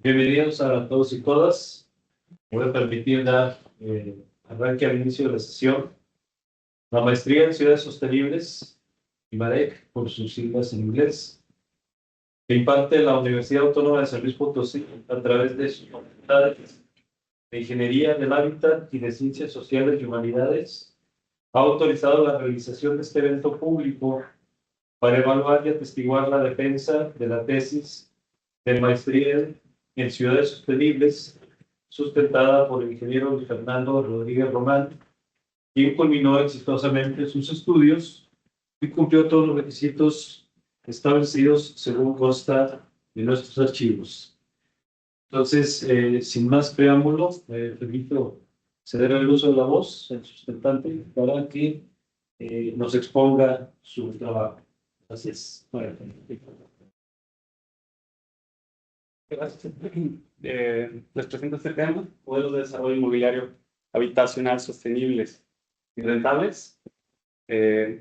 Bienvenidos a todos y todas. Me voy a permitir dar arranque al inicio de la sesión. La maestría en Ciudades Sostenibles, IMAREC, por sus siglas en inglés, que imparte la Universidad Autónoma de San Luis Potosí a través de sus facultades de Ingeniería del Hábitat y de Ciencias Sociales y Humanidades, ha autorizado la realización de este evento público para evaluar y atestiguar la defensa de la tesis de maestría en Ciudades Sostenibles, sustentada por el ingeniero Luis Fernando Rodríguez Román, quien culminó exitosamente sus estudios y cumplió todos los requisitos establecidos según consta en nuestros archivos. Entonces, sin más preámbulo, permito ceder el uso de la voz al sustentante para que nos exponga su trabajo. Gracias. Gracias. Les presento este tema: modelos de desarrollo inmobiliario habitacional sostenibles y rentables.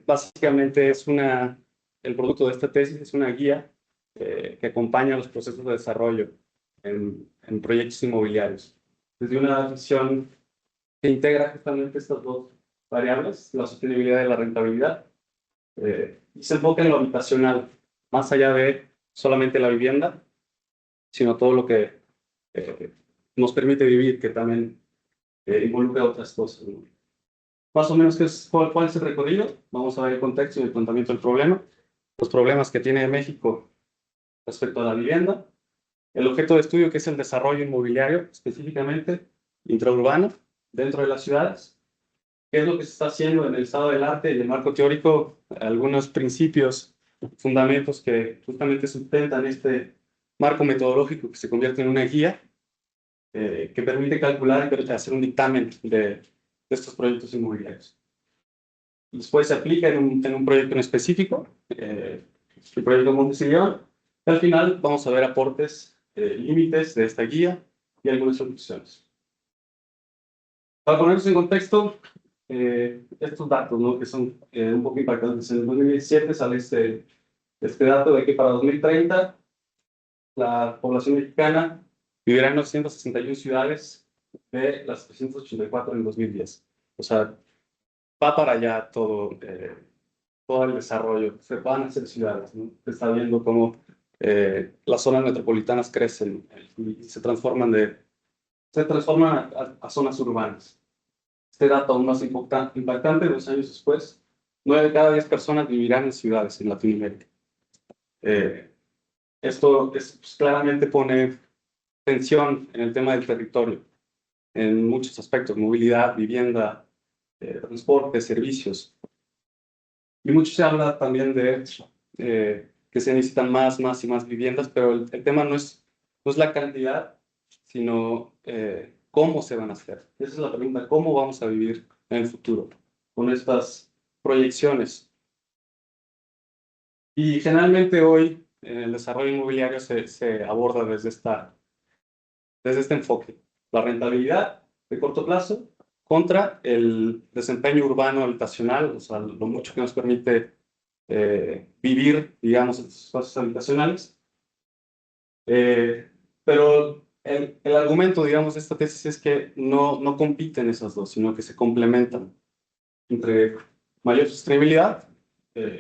Básicamente el producto de esta tesis es una guía que acompaña los procesos de desarrollo en proyectos inmobiliarios, desde una visión que integra justamente estas dos variables, la sostenibilidad y la rentabilidad, y se enfoca en lo habitacional, más allá de solamente la vivienda, sino todo lo que nos permite vivir, que también involucra otras cosas, ¿no? Más o menos, ¿cuál es el recorrido? Vamos a ver el contexto y el planteamiento del problema, los problemas que tiene México respecto a la vivienda, el objeto de estudio, que es el desarrollo inmobiliario, específicamente intraurbano, dentro de las ciudades, qué es lo que se está haciendo en el estado del arte y el marco teórico, algunos principios, fundamentos que justamente sustentan este marco metodológico que se convierte en una guía que permite calcular y hacer un dictamen de estos proyectos inmobiliarios. Después se aplica en un proyecto en específico, el proyecto Montesillón, y al final vamos a ver aportes, límites de esta guía y algunas soluciones. Para ponernos en contexto, estos datos, ¿no?, que son un poco impactantes. En el 2017 sale este dato de que para 2030 la población mexicana vivirá en 961 ciudades de las 384 en 2010. O sea, va para allá todo el desarrollo. Se van a hacer ciudades, ¿no? Se está viendo cómo las zonas metropolitanas crecen y se transforman a zonas urbanas. Este dato aún más impactante, 2 años después, 9 de cada 10 personas vivirán en ciudades en Latinoamérica. Esto pues, claramente pone tensión en el tema del territorio, en muchos aspectos: movilidad, vivienda, transporte, servicios. Y mucho se habla también de que se necesitan más y más viviendas, pero el tema no es la cantidad, sino cómo se van a hacer. Esa es la pregunta: ¿cómo vamos a vivir en el futuro con estas proyecciones? Y generalmente hoy el desarrollo inmobiliario se aborda desde este enfoque: la rentabilidad de corto plazo contra el desempeño urbano habitacional, o sea, lo mucho que nos permite vivir, digamos, en estos espacios habitacionales. Pero el argumento, digamos, de esta tesis es que no compiten esas dos, sino que se complementan entre mayor sostenibilidad,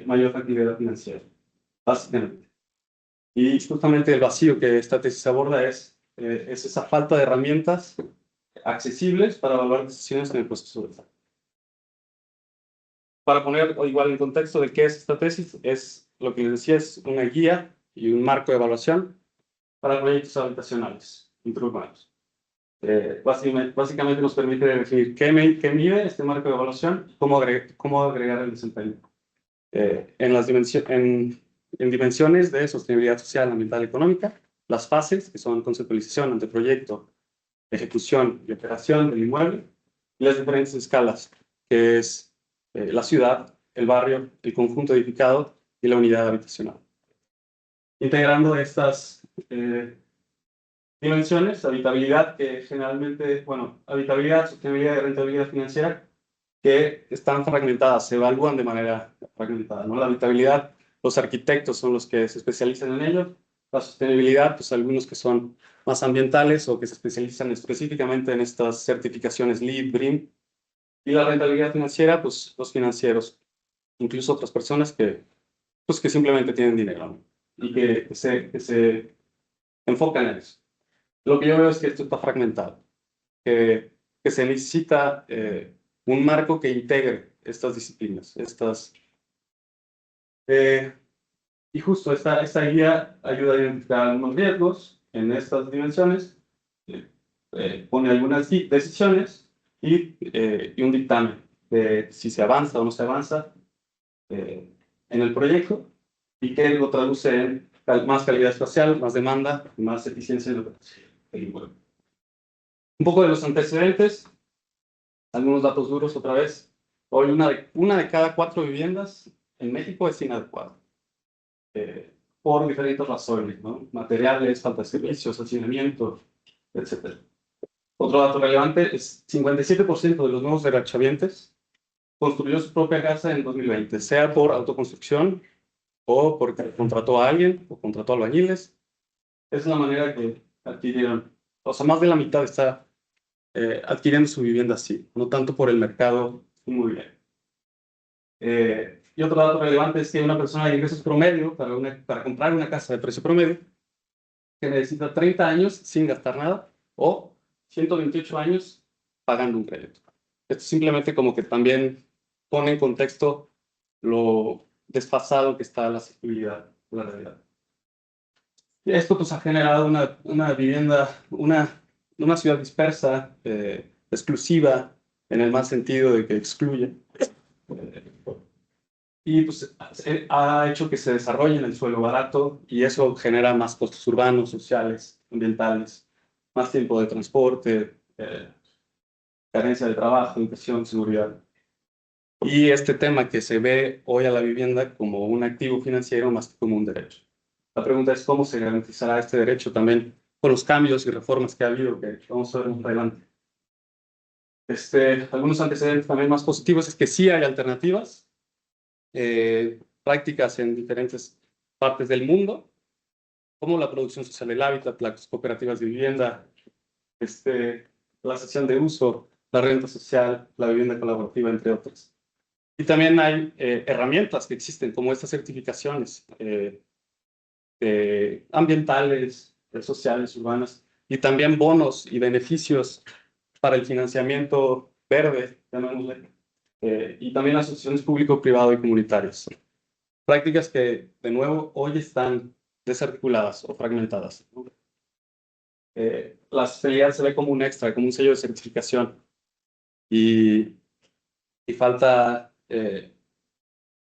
mayor actividad financiera, básicamente. Y justamente el vacío que esta tesis aborda es esa falta de herramientas accesibles para evaluar decisiones en el proceso de desarrollo. Para poner igual en contexto de qué es esta tesis, es lo que les decía: es una guía y un marco de evaluación para proyectos habitacionales intraurbanos. Básicamente nos permite definir qué mide este marco de evaluación y cómo agregar el desempeño. En dimensiones de sostenibilidad social, ambiental y económica, las fases, que son conceptualización, anteproyecto, ejecución y operación del inmueble, y las diferentes escalas, que es la ciudad, el barrio, el conjunto edificado y la unidad habitacional. Integrando estas dimensiones, habitabilidad, que generalmente, habitabilidad, sostenibilidad y rentabilidad financiera, que están fragmentadas, se evalúan de manera fragmentada, ¿no? La habitabilidad, los arquitectos son los que se especializan en ello, la sostenibilidad, pues algunos que son más ambientales o que se especializan específicamente en estas certificaciones LEED, BREEAM, y la rentabilidad financiera, pues los financieros, incluso otras personas pues, que simplemente tienen dinero, ¿no? Y que se enfocan en eso. Lo que yo veo es que esto está fragmentado, que se necesita un marco que integre estas disciplinas, y justo esta guía ayuda a identificar algunos riesgos en estas dimensiones, pone algunas decisiones y un dictamen de si se avanza o no se avanza en el proyecto y que lo traduce en más calidad espacial, más demanda y más eficiencia en el web. Un poco de los antecedentes, algunos datos duros otra vez. Hoy una de cada 4 viviendas en México es inadecuada. Por diferentes razones, ¿no? Materiales, falta de servicios, hacinamiento, etc. Otro dato relevante es 57% de los nuevos derechohabientes construyó su propia casa en 2020, sea por autoconstrucción o porque contrató a alguien o contrató albañiles. Es la manera que adquirieron. O sea, más de la mitad está adquiriendo su vivienda así, no tanto por el mercado inmobiliario. Y otro dato relevante es que una persona de ingresos promedio para comprar una casa de precio promedio que necesita 30 años sin gastar nada o 128 años pagando un crédito. Esto simplemente como que también pone en contexto lo desfasado que está la accesibilidad de la realidad. Y esto pues ha generado una vivienda, una ciudad dispersa, exclusiva, en el más sentido de que excluye. Y pues ha hecho que se desarrolle en el suelo barato y eso genera más costos urbanos, sociales, ambientales, más tiempo de transporte, carencia de trabajo, educación, seguridad. Y este tema que se ve hoy a la vivienda como un activo financiero más que como un derecho. La pregunta es cómo se garantizará este derecho también con los cambios y reformas que ha habido, que vamos a ver más adelante. Algunos antecedentes también más positivos es que sí hay alternativas, prácticas en diferentes partes del mundo, como la producción social del hábitat, las cooperativas de vivienda, la cesión de uso, la renta social, la vivienda colaborativa, entre otras. Y también hay herramientas que existen, como estas certificaciones ambientales, sociales, urbanas, y también bonos y beneficios para el financiamiento verde, llamémosle, y también asociaciones público-privado y comunitarias. Prácticas que, de nuevo, hoy están desarticuladas o fragmentadas. La sostenibilidad se ve como un extra, como un sello de certificación, y falta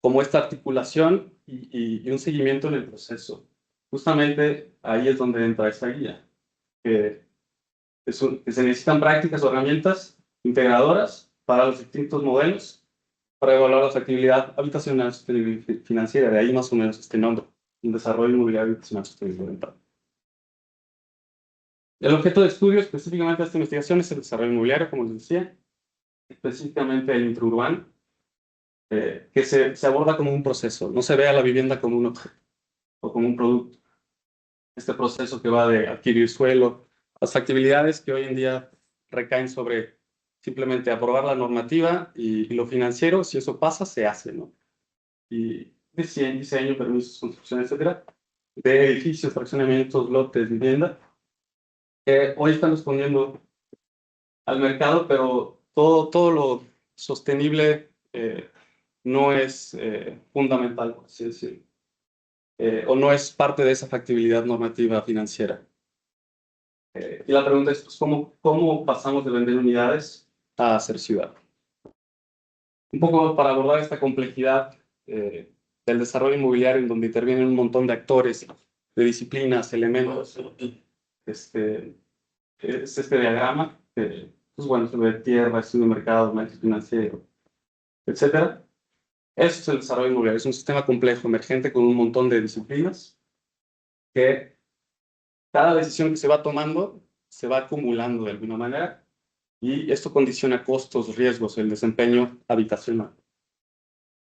como esta articulación y un seguimiento en el proceso. Justamente ahí es donde entra esta guía, que se necesitan prácticas o herramientas integradoras para los distintos modelos para evaluar la factibilidad habitacional sostenible y financiera. De ahí más o menos este nombre, un desarrollo inmobiliario habitacional sostenible. El objeto de estudio específicamente de esta investigación es el desarrollo inmobiliario, como les decía, específicamente el intraurbano, que se aborda como un proceso, no se ve a la vivienda como un objeto o como un producto. Este proceso que va de adquirir suelo, las factibilidades que hoy en día recaen sobre simplemente aprobar la normativa y lo financiero, si eso pasa, se hace, ¿no? Y diseño, permisos, construcción, etcétera, de edificios, fraccionamientos, lotes, vivienda, que hoy están respondiendo al mercado, pero todo lo sostenible no es fundamental, por así decirlo, o no es parte de esa factibilidad normativa financiera. Y la pregunta es, pues, ¿cómo pasamos de vender unidades a hacer ciudad? Un poco para abordar esta complejidad del desarrollo inmobiliario en donde intervienen un montón de actores, de disciplinas, elementos. Es este diagrama, pues bueno, se ve tierra, estudio de mercado, análisis financiero, etc. Eso es el desarrollo inmobiliario, es un sistema complejo, emergente, con un montón de disciplinas, que cada decisión que se va tomando se va acumulando de alguna manera, y esto condiciona costos, riesgos, el desempeño habitacional.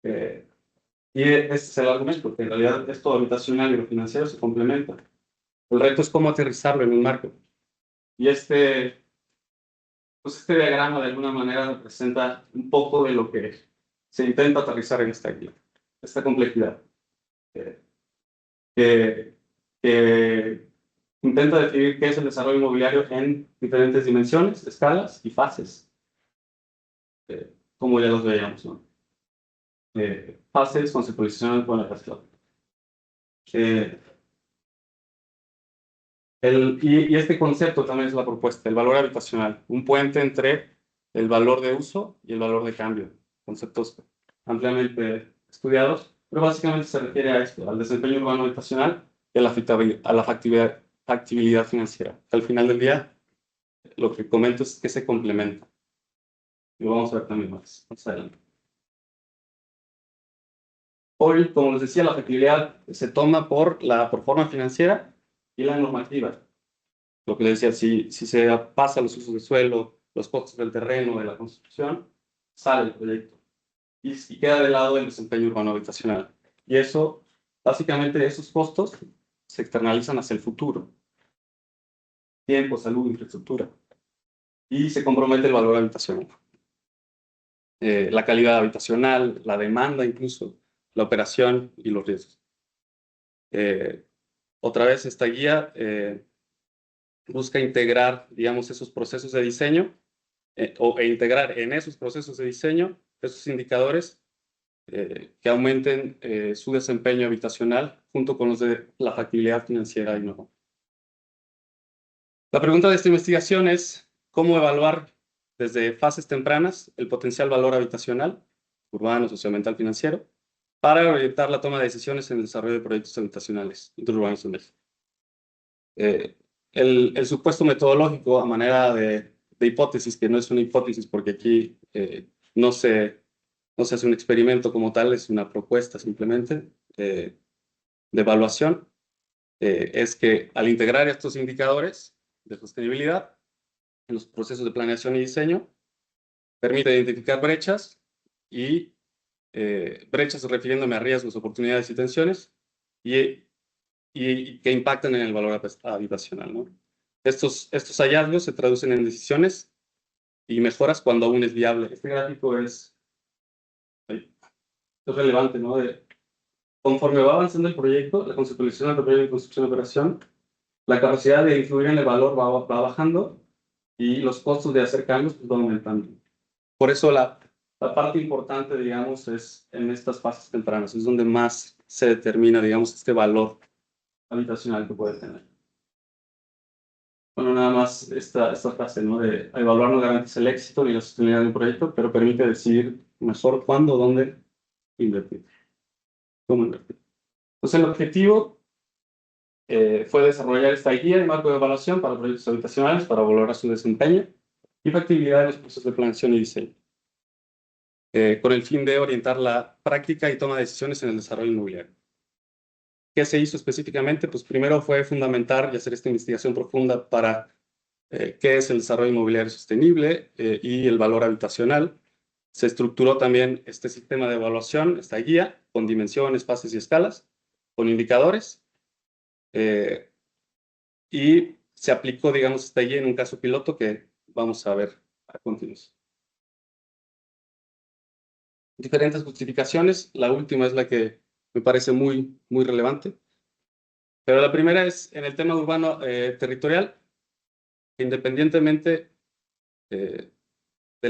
Y este es el argumento, porque en realidad esto habitacional y lo financiero se complementan. El reto es cómo aterrizarlo en un marco. Y este diagrama de alguna manera representa un poco de lo que se intenta aterrizar en esta complejidad. Que intenta definir qué es el desarrollo inmobiliario en diferentes dimensiones, escalas y fases, como ya los veíamos, ¿no? Fases, conceptualización y planificación. Y este concepto también es la propuesta, el valor habitacional, un puente entre el valor de uso y el valor de cambio, conceptos ampliamente estudiados, pero básicamente se refiere a esto, al desempeño urbano habitacional y a la factibilidad financiera. Al final del día, lo que comento es que se complementa. Y lo vamos a ver también más adelante. Hoy, como les decía, la factibilidad se toma por forma financiera y la normativa. Lo que les decía, si se pasa los usos de suelo, los costos del terreno, de la construcción, sale el proyecto. Y queda de lado el desempeño urbano habitacional. Y eso, básicamente, esos costos se externalizan hacia el futuro. Tiempo, salud, infraestructura. Y se compromete el valor habitacional. La calidad habitacional, la demanda incluso, la operación y los riesgos. Otra vez, esta guía busca integrar, digamos, esos procesos de diseño e integrar en esos procesos de diseño esos indicadores que aumenten su desempeño habitacional junto con los de la factibilidad financiera y no. La pregunta de esta investigación es cómo evaluar desde fases tempranas el potencial valor habitacional, urbano, socioambiental, financiero, para orientar la toma de decisiones en el desarrollo de proyectos habitacionales interurbanos en México. El supuesto metodológico a manera de hipótesis, que no es una hipótesis porque aquí no se hace un experimento como tal, es una propuesta simplemente de evaluación, es que al integrar estos indicadores de sostenibilidad en los procesos de planeación y diseño, permite identificar brechas y brechas refiriéndome a riesgos, oportunidades y tensiones y que impactan en el valor habitacional, ¿no? Estos hallazgos se traducen en decisiones y mejoras cuando aún es viable. Este gráfico es relevante, ¿no? Conforme va avanzando el proyecto, la conceptualización del proyecto de construcción de operación, la capacidad de influir en el valor va bajando y los costos de hacer cambios pues, van aumentando. Por eso la parte importante, digamos, es en estas fases tempranas, es donde más se determina, digamos, este valor habitacional que puede tener. Bueno, nada más esta frase, ¿no? De evaluar no garantiza el éxito ni la sostenibilidad de un proyecto, pero permite decidir mejor cuándo, dónde invertir, cómo invertir. Entonces, el objetivo fue desarrollar esta guía de marco de evaluación para proyectos habitacionales para valorar su desempeño y factibilidad en los procesos de planeación y diseño, con el fin de orientar la práctica y toma de decisiones en el desarrollo inmobiliario. ¿Qué se hizo específicamente? Pues primero fue fundamentar y hacer esta investigación profunda para qué es el desarrollo inmobiliario sostenible y el valor habitacional. Se estructuró también este sistema de evaluación, esta guía, con dimensiones, fases y escalas, con indicadores, y se aplicó, digamos, esta guía en un caso piloto que vamos a ver a continuación. Diferentes justificaciones, la última es la que me parece muy relevante, pero la primera es en el tema urbano territorial, independientemente de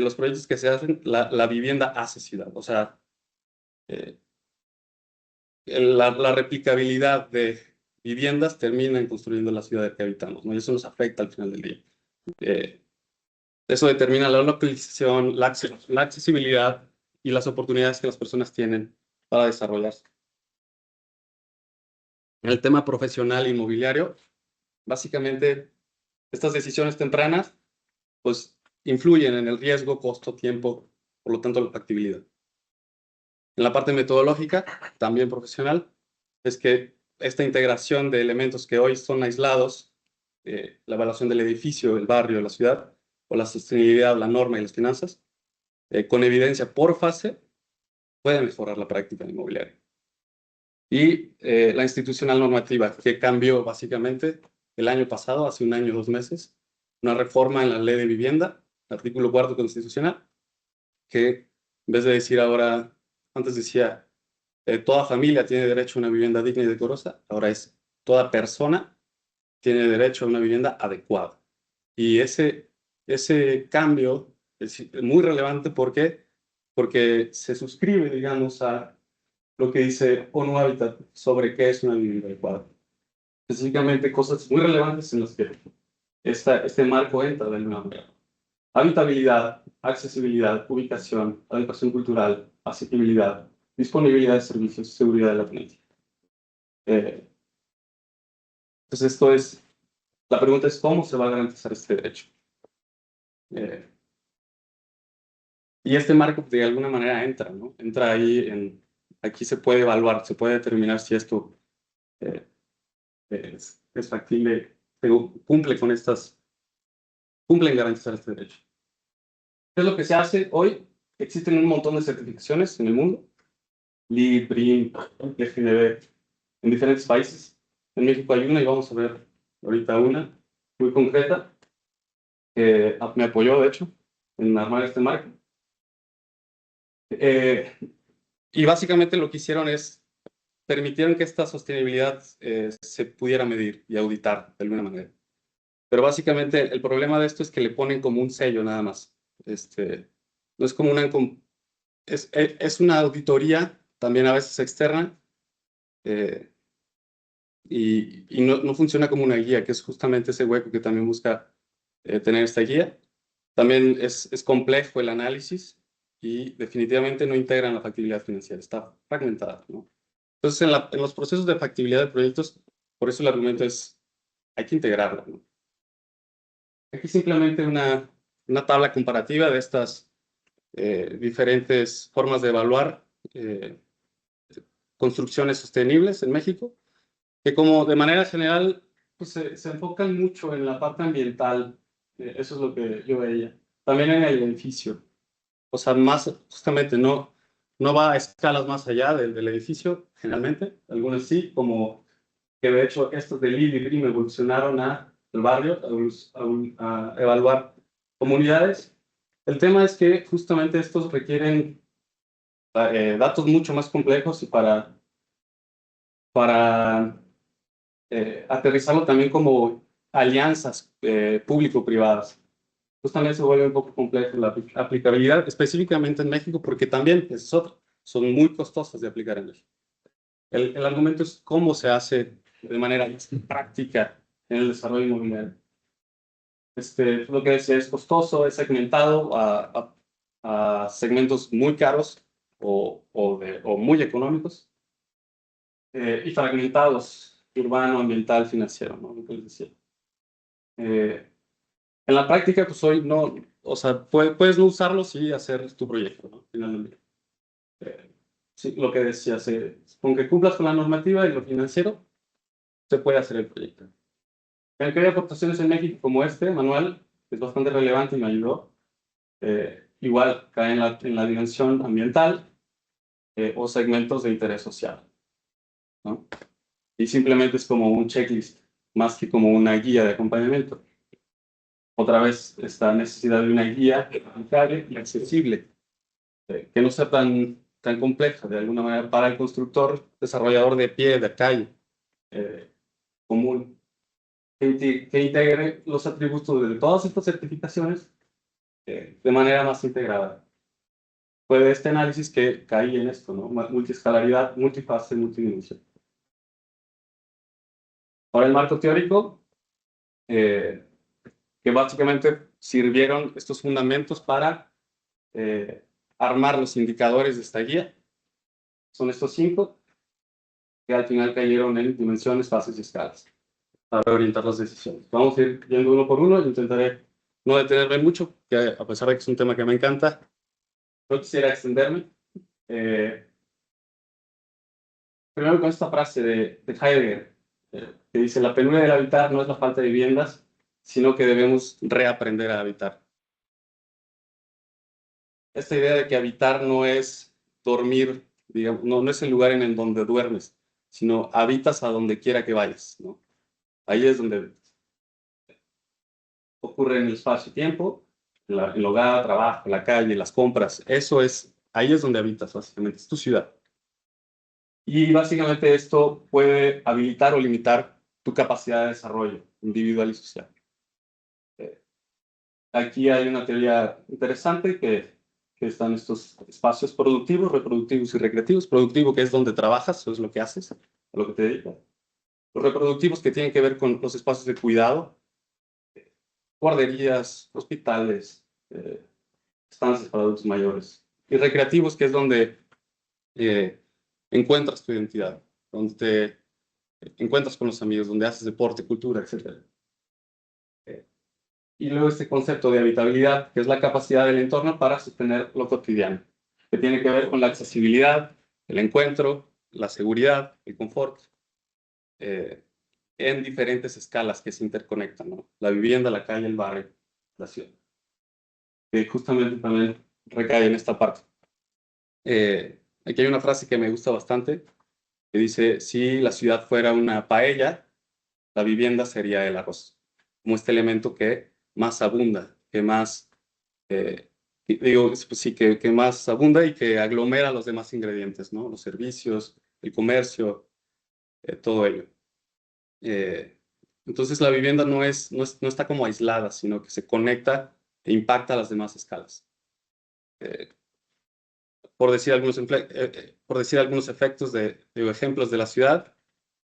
los proyectos que se hacen, la vivienda hace ciudad. O sea, la replicabilidad de viviendas termina en construyendo la ciudad que habitamos, ¿no? Y eso nos afecta al final del día. Eso determina la localización, la accesibilidad y las oportunidades que las personas tienen para desarrollarse. En el tema profesional inmobiliario, básicamente, estas decisiones tempranas pues influyen en el riesgo, costo, tiempo, por lo tanto la factibilidad. En la parte metodológica, también profesional, es que esta integración de elementos que hoy son aislados, la evaluación del edificio, el barrio, la ciudad, o la sostenibilidad, la norma y las finanzas, con evidencia por fase, puede mejorar la práctica inmobiliaria. Y la institucional normativa, que cambió básicamente el año pasado, hace un año, 2 meses, una reforma en la ley de vivienda, artículo 4 constitucional, que en vez de decir ahora, antes decía, toda familia tiene derecho a una vivienda digna y decorosa, ahora es toda persona tiene derecho a una vivienda adecuada. Y ese cambio es muy relevante. ¿Por qué? Porque se suscribe, digamos, a lo que dice ONU Habitat sobre qué es una vivienda adecuada. Específicamente cosas muy relevantes en las que este marco entra de alguna manera. Habitabilidad, accesibilidad, ubicación, adecuación cultural, asequibilidad, disponibilidad de servicios, seguridad de la tendencia. Entonces la pregunta es cómo se va a garantizar este derecho. Y este marco de alguna manera entra, ¿no? Entra ahí, aquí se puede evaluar, se puede determinar si esto eh, es factible, cumple en garantizar este derecho. ¿Qué es lo que se hace hoy? Existen un montón de certificaciones en el mundo, LEED, BREEAM, FDB, en diferentes países. En México hay una y vamos a ver ahorita una muy concreta que me apoyó, de hecho, en armar este marco. Y básicamente lo que hicieron es permitieron que esta sostenibilidad se pudiera medir y auditar de alguna manera. Pero básicamente el problema de esto es que le ponen como un sello nada más. No es como es una auditoría también a veces externa, y no funciona como una guía, que es justamente ese hueco que también busca tener esta guía. También es complejo el análisis y definitivamente no integran la factibilidad financiera, está fragmentada, ¿no? Entonces, en los procesos de factibilidad de proyectos, por eso el argumento es, hay que integrarlo, ¿no? Aquí simplemente una tabla comparativa de estas diferentes formas de evaluar construcciones sostenibles en México, que como de manera general pues se enfocan mucho en la parte ambiental. Eso es lo que yo veía. También en el edificio. O sea, más justamente no va a escalas más allá del edificio, generalmente. Algunas sí, como que de hecho estos de LEED y BREEAM evolucionaron al barrio, a evaluar comunidades. El tema es que justamente estos requieren datos mucho más complejos y para aterrizarlo también como alianzas público-privadas. Justamente se vuelve un poco complejo la aplicabilidad, específicamente en México, porque también, es otro, son muy costosas de aplicar en México. El argumento es cómo se hace de manera práctica en el desarrollo inmobiliario. Lo que decía es costoso, es segmentado a segmentos muy caros o muy económicos, y fragmentados, urbano, ambiental, financiero, ¿no? Lo que les decía. En la práctica, pues hoy no, o sea, puedes no usarlos y hacer tu proyecto, ¿no? Finalmente. Sí, lo que decía, con que cumplas con la normativa y lo financiero, se puede hacer el proyecto. El que hay aportaciones en México como Manuel, es bastante relevante y me ayudó. Igual cae en la dimensión ambiental o segmentos de interés social, ¿no? Y simplemente es como un checklist, más que como una guía de acompañamiento. Otra vez, esta necesidad de una guía aplicable y accesible, que no sea tan compleja de alguna manera para el constructor, desarrollador de pie, de calle, común, que integre los atributos de todas estas certificaciones de manera más integrada. Fue de este análisis que caí en esto, ¿no? Multiescalaridad, multifase, multidimensión. Ahora el marco teórico, que básicamente sirvieron estos fundamentos para armar los indicadores de esta guía. Son estos 5 que al final cayeron en dimensiones, fases y escalas para orientar las decisiones. Vamos a ir yendo uno por uno y intentaré no detenerme mucho, que a pesar de que es un tema que me encanta, no quisiera extenderme. Primero con esta frase de Heidegger, que dice: la penuria del habitar no es la falta de viviendas, sino que debemos reaprender a habitar. Esta idea de que habitar no es dormir, digamos, no es el lugar en el donde duermes, sino habitas a donde quiera que vayas, ¿no? Ahí es donde ocurre en el espacio-tiempo, en el hogar, trabajo, la calle, las compras. Ahí es donde habitas, básicamente, es tu ciudad. Y básicamente esto puede habilitar o limitar tu capacidad de desarrollo individual y social. Aquí hay una teoría interesante que están estos espacios productivos, reproductivos y recreativos. Productivo, que es donde trabajas, eso es lo que haces, a lo que te dedicas. Los reproductivos, que tienen que ver con los espacios de cuidado, guarderías, hospitales, estancias para adultos mayores. Y recreativos, que es donde encuentras tu identidad, donde te encuentras con los amigos, donde haces deporte, cultura, etc. Y luego este concepto de habitabilidad, que es la capacidad del entorno para sostener lo cotidiano, que tiene que ver con la accesibilidad, el encuentro, la seguridad, el confort, en diferentes escalas que se interconectan, ¿no? La vivienda, la calle, el barrio, la ciudad. Que justamente también recae en esta parte. Aquí hay una frase que me gusta bastante, que dice: si la ciudad fuera una paella, la vivienda sería el arroz, como este elemento que más abunda, que más, pues sí, que más abunda y que aglomera los demás ingredientes, ¿no? Los servicios, el comercio, todo ello. Entonces la vivienda no está como aislada, sino que se conecta e impacta a las demás escalas. Por decir algunos efectos ejemplos de la ciudad,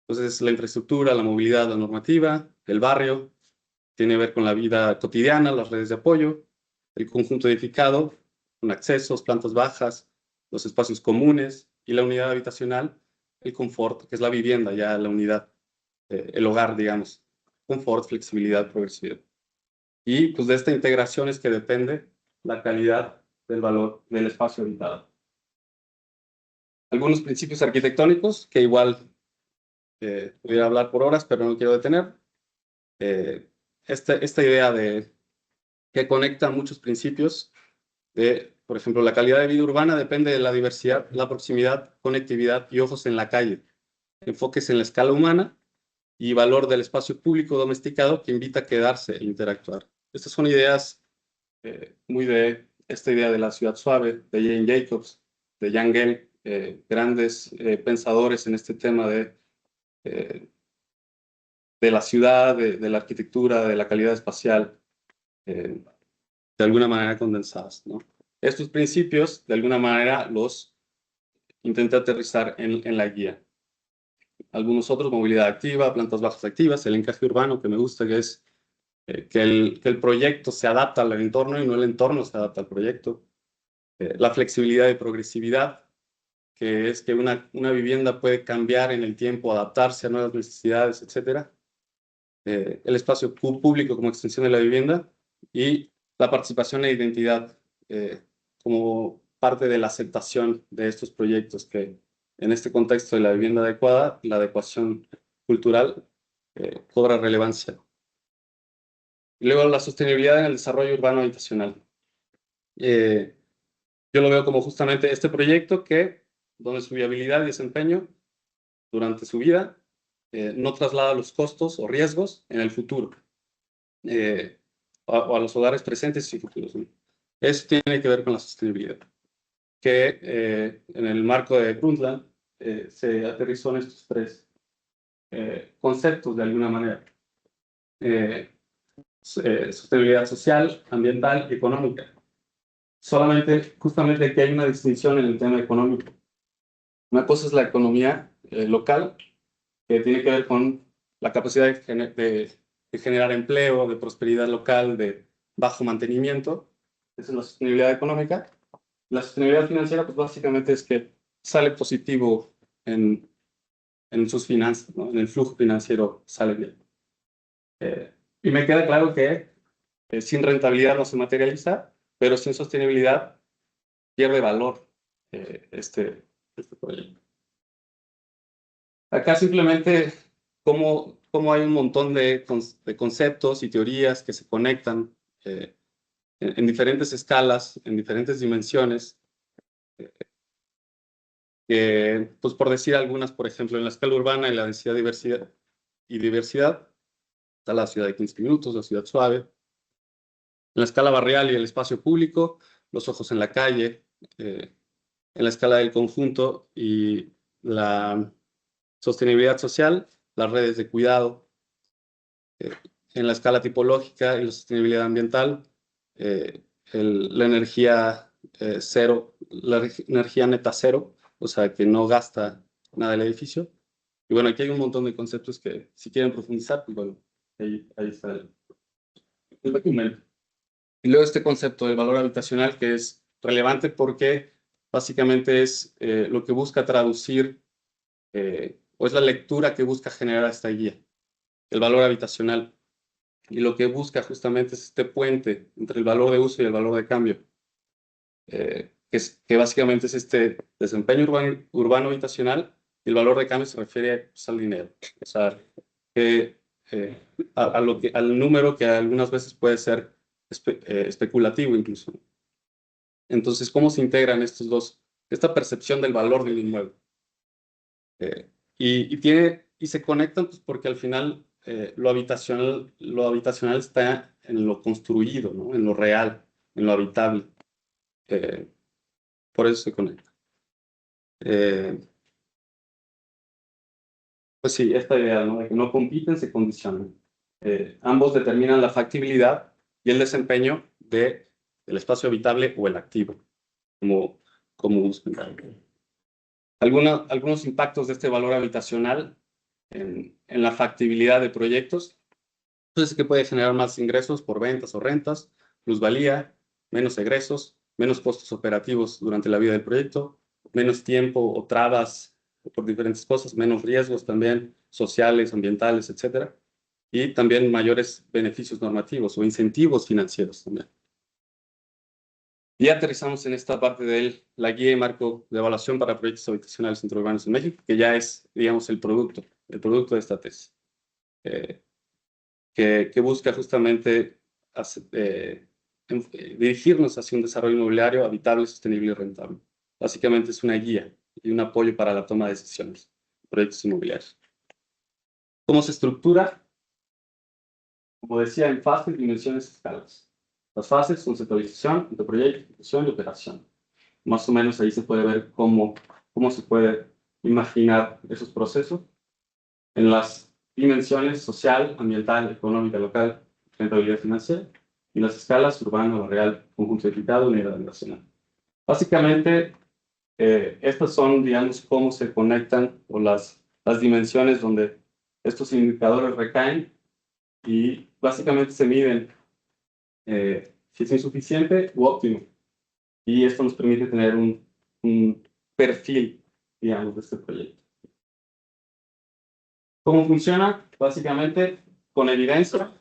entonces la infraestructura, la movilidad, la normativa, el barrio, tiene que ver con la vida cotidiana, las redes de apoyo, el conjunto edificado, con accesos, plantas bajas, los espacios comunes y la unidad habitacional, el confort, que es la vivienda, ya la unidad, el hogar, digamos, confort, flexibilidad, progresividad. Y pues de esta integración es que depende la calidad del valor del espacio habitado. Algunos principios arquitectónicos que igual pudiera hablar por horas, pero no quiero detener. Esta idea que conecta muchos principios por ejemplo, la calidad de vida urbana depende de la diversidad, la proximidad, conectividad y ojos en la calle, enfoques en la escala humana y valor del espacio público domesticado que invita a quedarse e interactuar. Estas son ideas muy de esta idea de la ciudad suave, de Jane Jacobs, de Jan Gehl, grandes pensadores en este tema de la ciudad, de la arquitectura, de la calidad espacial, de alguna manera condensadas, ¿no? Estos principios, de alguna manera, los intenté aterrizar en la guía. Algunos otros: movilidad activa, plantas bajas activas, el encaje urbano, que me gusta, que es que el proyecto se adapta al entorno y no el entorno se adapta al proyecto. La flexibilidad y progresividad, que es que una vivienda puede cambiar en el tiempo, adaptarse a nuevas necesidades, etc. El espacio público como extensión de la vivienda y la participación e identidad como parte de la aceptación de estos proyectos, que en este contexto de la vivienda adecuada, la adecuación cultural cobra relevancia. Y luego la sostenibilidad en el desarrollo urbano habitacional. Yo lo veo como justamente este proyecto donde su viabilidad y desempeño durante su vida no traslada los costos o riesgos en el futuro, o a los hogares presentes y futuros, ¿no? Eso tiene que ver con la sostenibilidad, que en el marco de Brundtland se aterrizó en estos tres conceptos de alguna manera. Sostenibilidad social, ambiental y económica. Justamente aquí hay una distinción en el tema económico. Una cosa es la economía local, que tiene que ver con la capacidad de generar empleo, de prosperidad local, de bajo mantenimiento. Esa es la sostenibilidad económica. La sostenibilidad financiera, pues básicamente es que sale positivo en sus finanzas, ¿no? En el flujo financiero sale bien. Y me queda claro que sin rentabilidad no se materializa, pero sin sostenibilidad pierde valor este proyecto. Acá simplemente cómo hay un montón de conceptos y teorías que se conectan en diferentes escalas, en diferentes dimensiones, Pues por decir algunas, por ejemplo, en la escala urbana, en la densidad diversidad, está la ciudad de 15 minutos, la ciudad suave. En la escala barrial y el espacio público, los ojos en la calle. En la escala del conjunto y la sostenibilidad social, las redes de cuidado. En la escala tipológica y la sostenibilidad ambiental, la energía cero, la energía neta cero, o sea, que no gasta nada el edificio. Y bueno, aquí hay un montón de conceptos que si quieren profundizar, pues bueno, ahí está el documento. Y luego este concepto del valor habitacional, que es relevante porque básicamente es lo que busca traducir, o es la lectura que busca generar esta guía, el valor habitacional. Y lo que busca justamente es este puente entre el valor de uso y el valor de cambio, que básicamente es este desempeño urbano habitacional, y el valor de cambio se refiere pues, al dinero, o sea, que, al número que algunas veces puede ser especulativo incluso. Entonces, ¿cómo se integran estos dos? Esta percepción del valor del inmueble. Y se conectan pues, porque al final lo habitacional está en lo construido, ¿no? En lo real, en lo habitable. Por eso se conecta. Pues sí, esta idea, ¿no? De que no compiten, se condicionan. Ambos determinan la factibilidad y el desempeño del espacio habitable o el activo, como buscan. Algunos impactos de este valor habitacional en la factibilidad de proyectos. Entonces, es que puede generar más ingresos por ventas o rentas, plusvalía, menos egresos, menos costos operativos durante la vida del proyecto, menos tiempo o trabas por diferentes cosas, menos riesgos también sociales, ambientales, etcétera, y también mayores beneficios normativos o incentivos financieros también. Y aterrizamos en esta parte de la guía y marco de evaluación para proyectos habitacionales centrourbanos en México, que ya es, digamos, el producto de esta tesis, que busca justamente dirigirnos hacia un desarrollo inmobiliario habitable, sostenible y rentable. Básicamente es una guía y un apoyo para la toma de decisiones de proyectos inmobiliarios. ¿Cómo se estructura? Como decía, en fases, dimensiones, escalas. Las fases, conceptualización, anteproyecto, ejecución y operación. Más o menos ahí se puede ver cómo se puede imaginar esos procesos. En las dimensiones social, ambiental, económica, local, rentabilidad financiera, y las escalas urbano, barrial, conjunto edificado, unidad nacional. Básicamente, estas son, digamos, cómo se conectan o las dimensiones donde estos indicadores recaen y básicamente se miden si es insuficiente u óptimo. Y esto nos permite tener un perfil, digamos, de este proyecto. ¿Cómo funciona? Básicamente, con evidencia,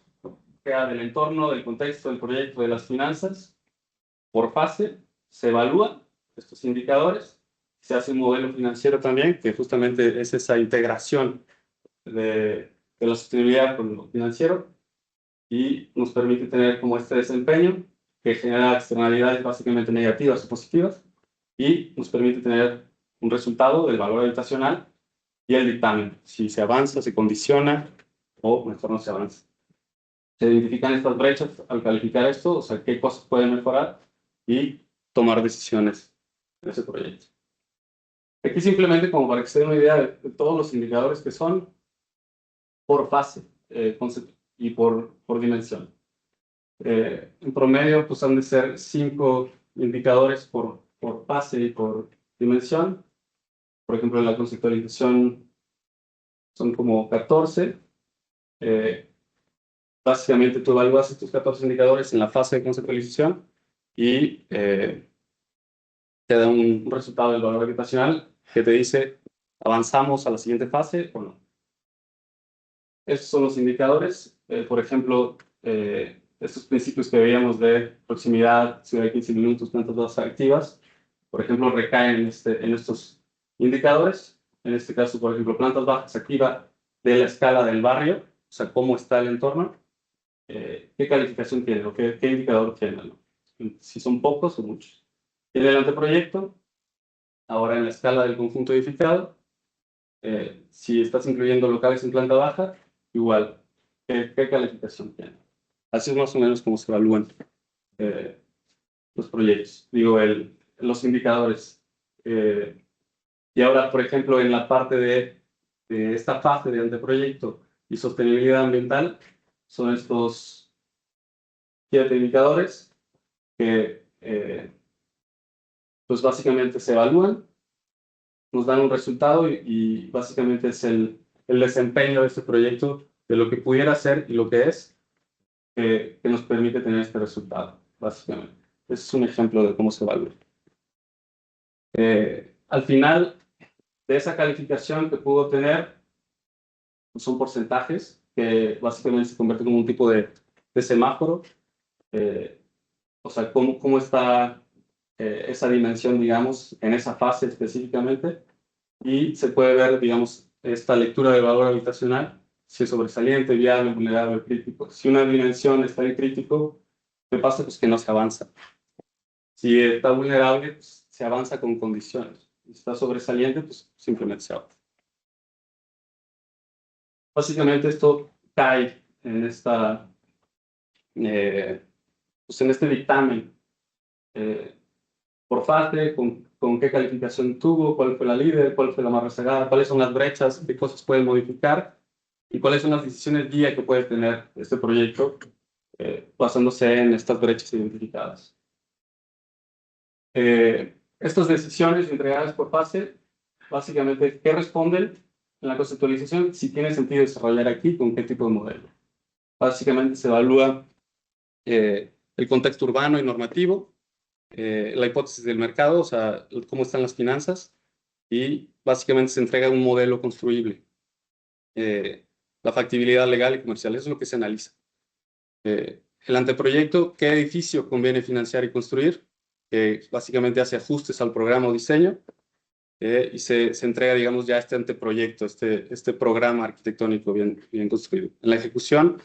sea del entorno, del contexto, del proyecto, de las finanzas, por fase, se evalúan estos indicadores, se hace un modelo financiero también, que justamente es esa integración de la sostenibilidad con lo financiero, y nos permite tener como este desempeño, que genera externalidades básicamente negativas o positivas, y nos permite tener un resultado del valor habitacional y el dictamen, si se avanza, se condiciona o mejor no se avanza. Se identifican estas brechas al calificar esto, o sea, qué cosas pueden mejorar y tomar decisiones en ese proyecto. Aquí simplemente como para que se den una idea de todos los indicadores que son por fase y por dimensión. En promedio, pues han de ser 5 indicadores por fase y por dimensión. Por ejemplo, en la conceptualización son como 14. Básicamente tú evalúas estos 14 indicadores en la fase de conceptualización y te da un resultado del valor habitacional que te dice avanzamos a la siguiente fase o no. Estos son los indicadores. Por ejemplo, estos principios que veíamos de proximidad, ciudad de 15 minutos, plantas bajas activas, por ejemplo, recaen en estos indicadores. En este caso, por ejemplo, plantas bajas activas de la escala del barrio, o sea, cómo está el entorno. ¿Qué calificación tiene o qué indicador tiene? ¿No? Si son pocos o muchos. En el anteproyecto, Ahora en la escala del conjunto edificado, si estás incluyendo locales en planta baja, igual, ¿qué calificación tiene? Así es más o menos como se evalúan los proyectos, digo, los indicadores. Y ahora, por ejemplo, en la parte de esta fase de anteproyecto y sostenibilidad ambiental, son estos 7 indicadores que pues básicamente se evalúan, nos dan un resultado y básicamente es el desempeño de este proyecto, de lo que pudiera ser y lo que es, que nos permite tener este resultado, básicamente. Ese es un ejemplo de cómo se evalúa. Al final de esa calificación que pudo tener, pues son porcentajes que básicamente se convierten como un tipo de semáforo. O sea, cómo está esa dimensión, digamos, en esa fase específicamente. Y se puede ver, digamos, esta lectura de valor habitacional, si es sobresaliente, viable, vulnerable, crítico. Si una dimensión está en crítico, ¿qué pasa? Pues que no se avanza. Si está vulnerable, pues se avanza con condiciones. Si está sobresaliente, pues simplemente se avanza. Básicamente esto cae en pues en este dictamen por fase, con qué calificación tuvo, cuál fue la líder, cuál fue la más rezagada, cuáles son las brechas, qué cosas pueden modificar y cuáles son las decisiones guía que puede tener este proyecto basándose en estas brechas identificadas. Estas decisiones entregadas por fase, básicamente, ¿qué responden en la conceptualización? Si tiene sentido desarrollar aquí, con qué tipo de modelo. Básicamente se evalúa el contexto urbano y normativo, la hipótesis del mercado, o sea, cómo están las finanzas, y básicamente se entrega un modelo construible. La factibilidad legal y comercial, eso es lo que se analiza. El anteproyecto, ¿qué edificio conviene financiar y construir? Básicamente hace ajustes al programa o diseño, y se entrega, digamos, ya este anteproyecto, este programa arquitectónico bien construido. En la ejecución,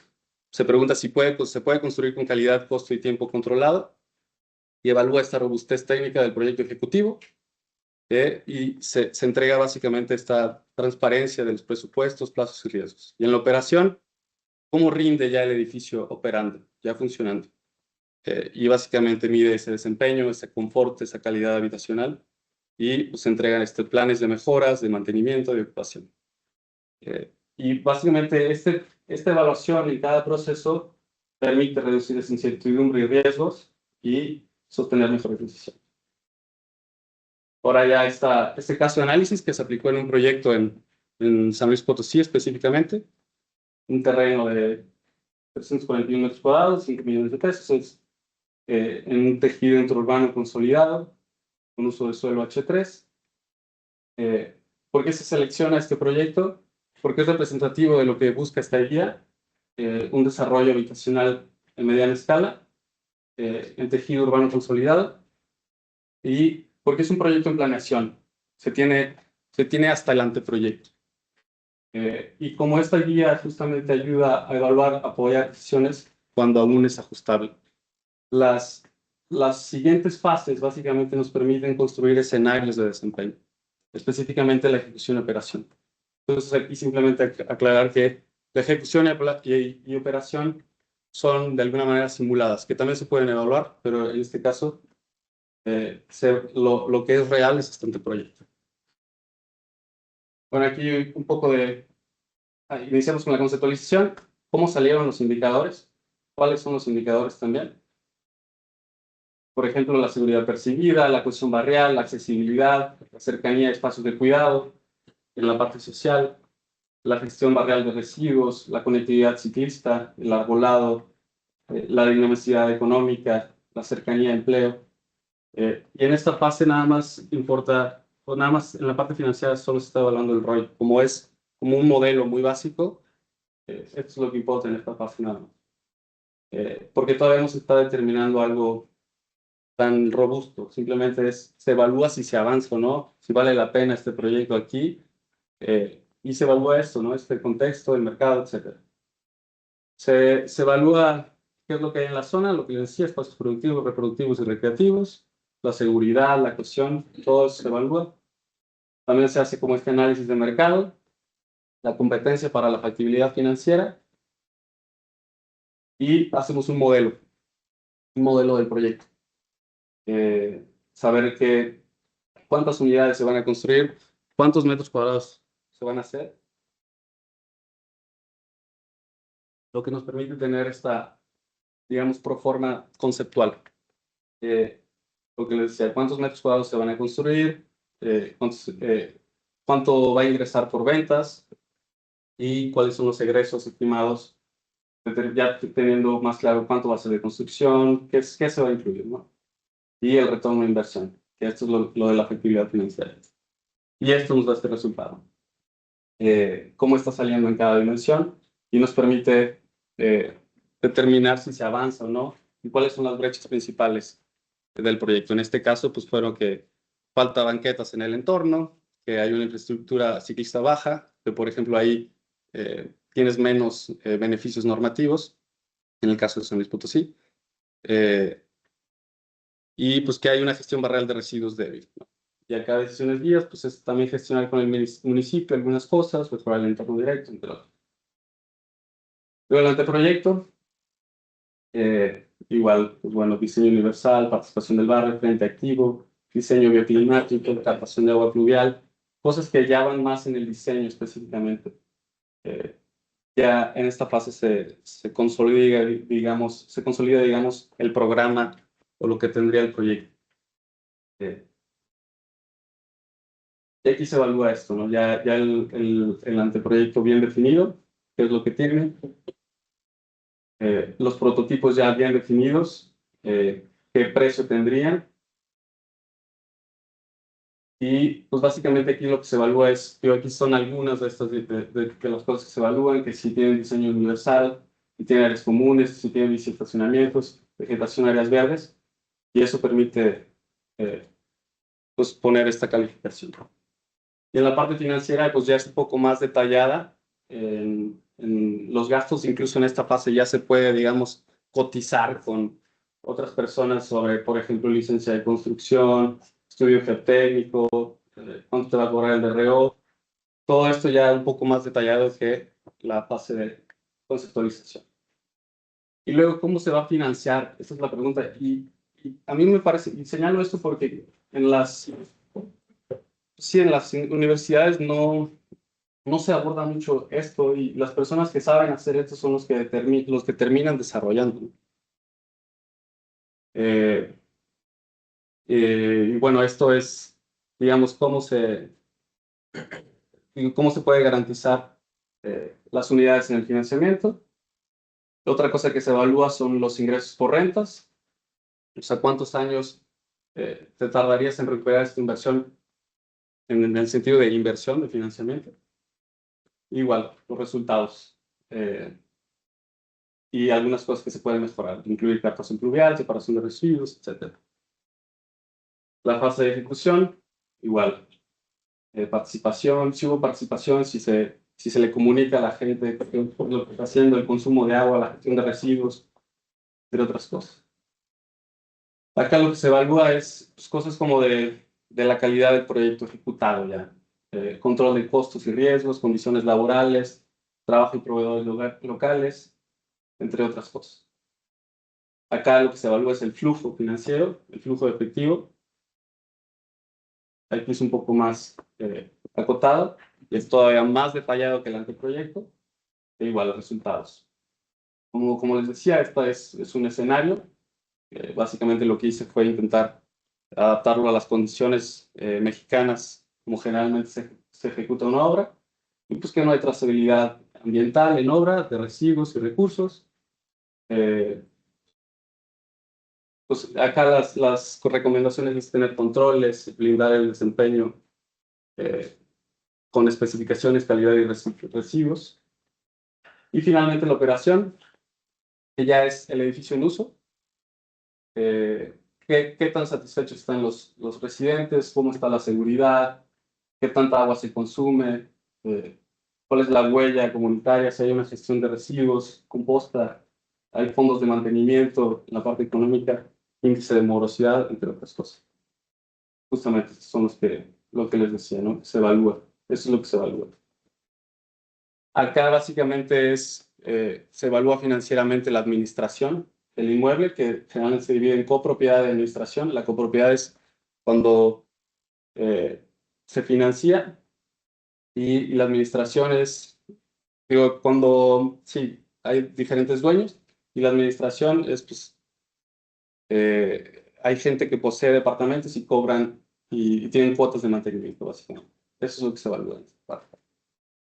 se pregunta si se puede construir con calidad, costo y tiempo controlado, y evalúa esta robustez técnica del proyecto ejecutivo, y se entrega básicamente esta transparencia de los presupuestos, plazos y riesgos. Y en la operación, ¿cómo rinde ya el edificio operando, ya funcionando? Y básicamente mide ese desempeño, ese confort, esa calidad habitacional, y pues, se entregan planes de mejoras, de mantenimiento, de ocupación. Y básicamente esta evaluación en cada proceso permite reducir esa incertidumbre y riesgos y sostener mejores decisiones. Ahora ya está este caso de análisis que se aplicó en un proyecto en San Luis Potosí específicamente, un terreno de 341 metros cuadrados, 5 millones de pesos, en un tejido interurbano consolidado, con uso de suelo H3. ¿Por qué se selecciona este proyecto? Porque es representativo de lo que busca esta guía, un desarrollo habitacional en mediana escala, en tejido urbano consolidado, y porque es un proyecto en planeación, se tiene hasta el anteproyecto. Y como esta guía justamente ayuda a evaluar, apoyar decisiones cuando aún es ajustable. Las siguientes fases básicamente nos permiten construir escenarios de desempeño, específicamente la ejecución y operación. Entonces aquí simplemente aclarar que la ejecución y operación son de alguna manera simuladas, que también se pueden evaluar, pero en este caso lo que es real es este anteproyecto. Bueno, aquí un poco iniciamos con la conceptualización. ¿Cómo salieron los indicadores? ¿Cuáles son los indicadores también? Por ejemplo, la seguridad percibida, la cohesión barrial, la accesibilidad, la cercanía a espacios de cuidado, en la parte social, la gestión barrial de residuos, la conectividad ciclista, el arbolado, la dinamicidad económica, la cercanía a empleo. Y en esta fase nada más importa, o nada más en la parte financiera solo se está evaluando el ROI, como es como un modelo muy básico, esto es lo que importa en esta fase nada más. Porque todavía no se está determinando algo tan robusto, simplemente se evalúa si se avanza o no, si vale la pena este proyecto aquí, y se evalúa esto, ¿no? Este contexto, el mercado, etc. Se evalúa qué es lo que hay en la zona, lo que les decía, espacios productivos, reproductivos y recreativos, la seguridad, la cohesión, todo eso se evalúa. También se hace como este análisis de mercado, la competencia para la factibilidad financiera y hacemos un modelo del proyecto. Saber cuántas unidades se van a construir, cuántos metros cuadrados se van a hacer, lo que nos permite tener esta, digamos, proforma conceptual. Lo que les decía, cuántos metros cuadrados se van a construir, cuánto va a ingresar por ventas y cuáles son los egresos estimados, ya teniendo más claro cuánto va a ser de construcción, qué se va a incluir, ¿no? Y el retorno de inversión, que esto es lo de la efectividad financiera. Y esto nos da este resultado. Cómo está saliendo en cada dimensión y nos permite determinar si se avanza o no y cuáles son las brechas principales del proyecto. En este caso, pues fueron que falta banquetas en el entorno, que hay una infraestructura ciclista baja, que por ejemplo ahí tienes menos beneficios normativos, en el caso de San Luis Potosí, y pues que hay una gestión barrial de residuos débil, ¿no? Y acá decisiones guías, pues es también gestionar con el municipio algunas cosas, mejorar el entorno directo, entre otros. Luego el anteproyecto, igual, pues bueno, diseño universal, participación del barrio, frente activo, diseño bioclimático, captación de agua pluvial, cosas que ya van más en el diseño específicamente. Ya en esta fase se consolida, digamos, el programa o lo que tendría el proyecto. Y aquí se evalúa esto, ¿no? Ya el anteproyecto bien definido, qué es lo que tiene, los prototipos ya bien definidos, qué precio tendrían. Y pues básicamente aquí lo que se evalúa es, yo aquí son algunas de estas de las cosas que se evalúan, que si tienen diseño universal, si tienen áreas comunes, si tienen estacionamientos, vegetación, áreas verdes, y eso permite pues poner esta calificación. Y en la parte financiera, pues ya es un poco más detallada. En los gastos, incluso en esta fase, ya se puede, digamos, cotizar con otras personas sobre, por ejemplo, licencia de construcción, estudio geotécnico, cuánto te va a cobrar el DRO. Todo esto ya un poco más detallado que la fase de conceptualización. Y luego, ¿cómo se va a financiar? Esa es la pregunta. Y a mí me parece, y señalo esto porque en las universidades no se aborda mucho esto y las personas que saben hacer esto son los que terminan desarrollando. Y bueno, esto es, digamos, cómo se puede garantizar las unidades en el financiamiento. Otra cosa que se evalúa son los ingresos por rentas. O sea, cuántos años te tardarías en recuperar esta inversión en el sentido de inversión de financiamiento. Igual, los resultados. Y algunas cosas que se pueden mejorar, incluir captación pluvial, separación de residuos, etc. La fase de ejecución, igual. Participación, si hubo participación, si se le comunica a la gente lo que está haciendo, el consumo de agua, la gestión de residuos, entre otras cosas. Acá lo que se evalúa es pues, cosas como de la calidad del proyecto ejecutado ya. Control de costos y riesgos, condiciones laborales, trabajo y proveedores locales, entre otras cosas. Acá lo que se evalúa es el flujo financiero, el flujo de efectivo. Aquí es un poco más acotado y es todavía más detallado que el anteproyecto, e igual los resultados. Como les decía, esta es un escenario. Básicamente lo que hice fue intentar adaptarlo a las condiciones mexicanas, como generalmente se ejecuta una obra, y pues que no hay trazabilidad ambiental en obra, de residuos y recursos. Pues acá las recomendaciones es tener controles, blindar el desempeño con especificaciones, calidad y residuos. Y finalmente la operación, que ya es el edificio en uso. ¿Qué tan satisfechos están los residentes? ¿Cómo está la seguridad? ¿Qué tanta agua se consume? ¿Cuál es la huella comunitaria? Si hay una gestión de residuos, composta, hay fondos de mantenimiento en la parte económica, índice de morosidad, entre otras cosas. justamente estos son lo que les decía, ¿no? Se evalúa. Eso es lo que se evalúa. Acá básicamente se evalúa financieramente la administración del inmueble, que generalmente se divide en copropiedad y administración. La copropiedad es cuando se financia y la administración es, digo, cuando sí, hay diferentes dueños y la administración es, pues, hay gente que posee departamentos y cobran y tienen cuotas de mantenimiento, básicamente. Eso es lo que se evalúa en esta parte.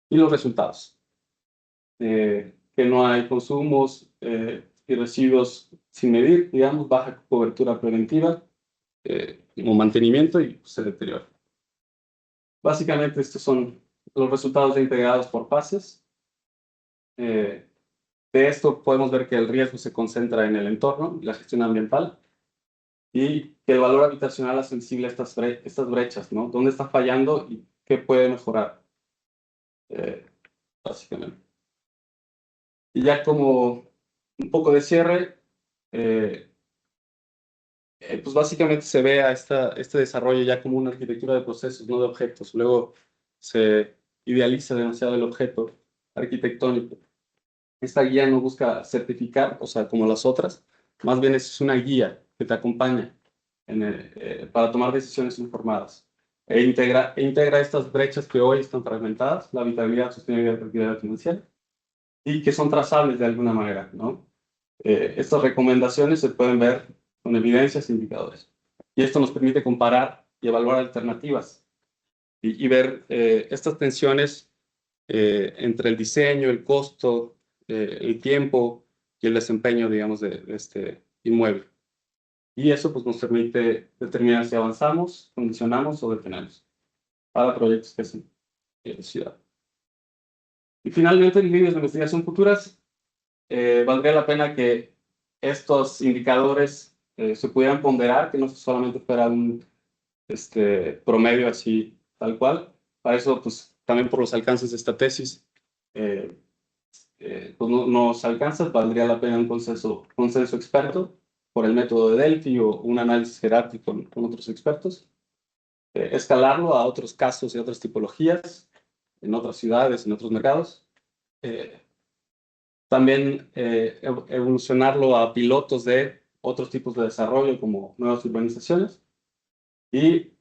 Y los resultados. Que no hay consumos y residuos sin medir, digamos, baja cobertura preventiva o mantenimiento y se deteriora. Básicamente estos son los resultados integrados por fases. De esto podemos ver que el riesgo se concentra en el entorno y la gestión ambiental y que el valor habitacional es sensible a estas brechas, ¿no? ¿Dónde está fallando y qué puede mejorar? Básicamente. Y ya como un poco de cierre, pues básicamente se ve a este desarrollo ya como una arquitectura de procesos, no de objetos. Luego se idealiza demasiado el objeto arquitectónico. Esta guía no busca certificar, o sea, como las otras, más bien es una guía que te acompaña para tomar decisiones informadas. E integra estas brechas que hoy están fragmentadas, la habitabilidad, sostenibilidad y tranquilidad financiera, y que son trazables de alguna manera, ¿no? Estas recomendaciones se pueden ver con evidencias e indicadores. Y esto nos permite comparar y evaluar alternativas y ver estas tensiones entre el diseño, el costo, el tiempo y el desempeño, digamos, de este inmueble. Y eso pues, nos permite determinar si avanzamos, condicionamos o detenemos para proyectos que hacen en la ciudad. Y finalmente, en líneas de investigación futuras, valdría la pena que estos indicadores se pudieran ponderar, que no solamente fuera un promedio así tal cual. Para eso, pues también por los alcances de esta tesis, pues nos alcanza, valdría la pena un consenso experto por el método de Delphi o un análisis jerárquico con otros expertos, escalarlo a otros casos y otras tipologías, en otras ciudades, en otros mercados. También evolucionarlo a pilotos de otros tipos de desarrollo como nuevas urbanizaciones y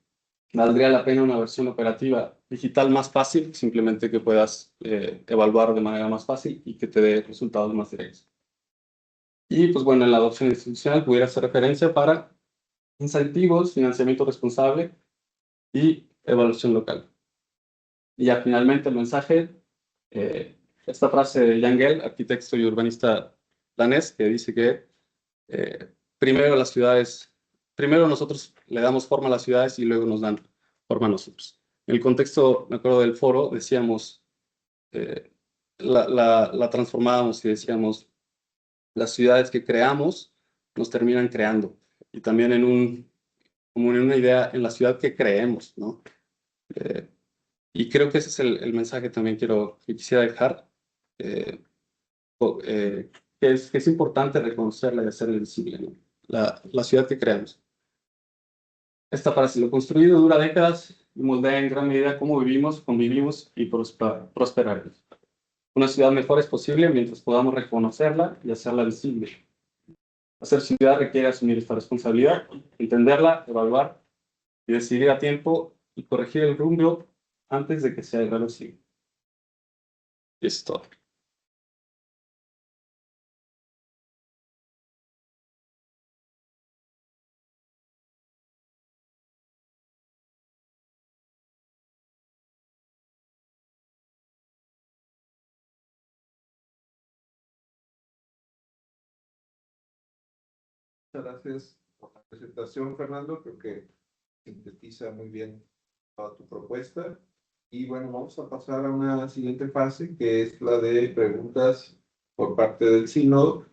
valdría la pena una versión operativa digital más fácil, simplemente que puedas evaluar de manera más fácil y que te dé resultados más directos. Y pues bueno, en la adopción institucional pudiera hacer referencia para incentivos, financiamiento responsable y evaluación local. Y ya finalmente el mensaje, esta frase de Jan Gehl, arquitecto y urbanista danés, que dice que primero nosotros le damos forma a las ciudades y luego nos dan forma a nosotros. En el contexto, me acuerdo del foro, decíamos, la transformábamos y decíamos, las ciudades que creamos nos terminan creando. Y también como en una idea, en la ciudad que creemos, ¿no? Y creo que ese es el mensaje también que quisiera dejar, que es importante reconocerla y hacerla visible, ¿no? La ciudad que creamos. Esta frase, lo construido dura décadas y moldea en gran medida cómo vivimos, convivimos y prosperaremos. Una ciudad mejor es posible mientras podamos reconocerla y hacerla visible. Hacer ciudad requiere asumir esta responsabilidad, entenderla, evaluar y decidir a tiempo y corregir el rumbo antes de que sea irreversible. Y eso es todo. Muchas gracias por la presentación, Fernando. Creo que sintetiza muy bien toda tu propuesta. Y bueno, vamos a pasar a una siguiente fase, que es la de preguntas por parte del sínodo.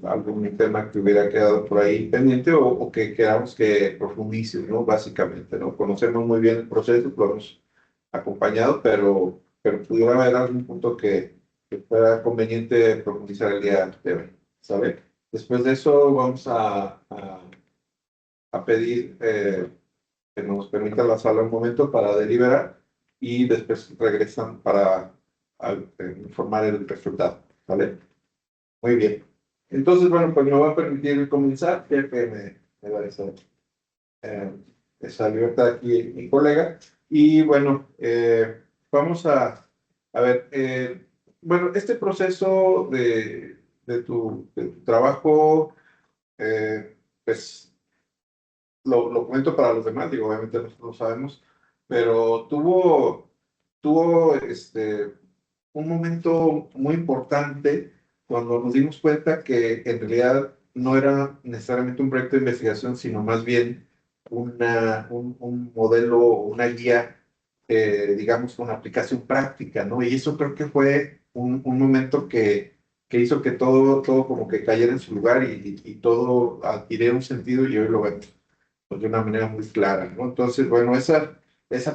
Algún tema que hubiera quedado por ahí pendiente o que queramos que profundice, ¿no? Básicamente, ¿no? Conocemos muy bien el proceso, lo hemos acompañado, pero pudiera haber algún punto que fuera conveniente profundizar el día de hoy, ¿sabe? Después de eso vamos a pedir que nos permita la sala un momento para deliberar y después regresan para informar el resultado, ¿vale? Muy bien. Entonces, bueno, pues me va a permitir comenzar, ya que me da eh, esa libertad aquí mi colega. Y bueno, vamos a ver, bueno, este proceso de tu trabajo, pues lo comento para los demás, digo, obviamente nosotros lo sabemos, pero tuvo un momento muy importante cuando nos dimos cuenta que en realidad no era necesariamente un proyecto de investigación, sino más bien un modelo, una guía, digamos, con aplicación práctica, ¿no? Y eso creo que fue un momento que hizo que todo como que cayera en su lugar y todo adquiriera un sentido y hoy lo vemos pues, de una manera muy clara, ¿no? Entonces, bueno, esa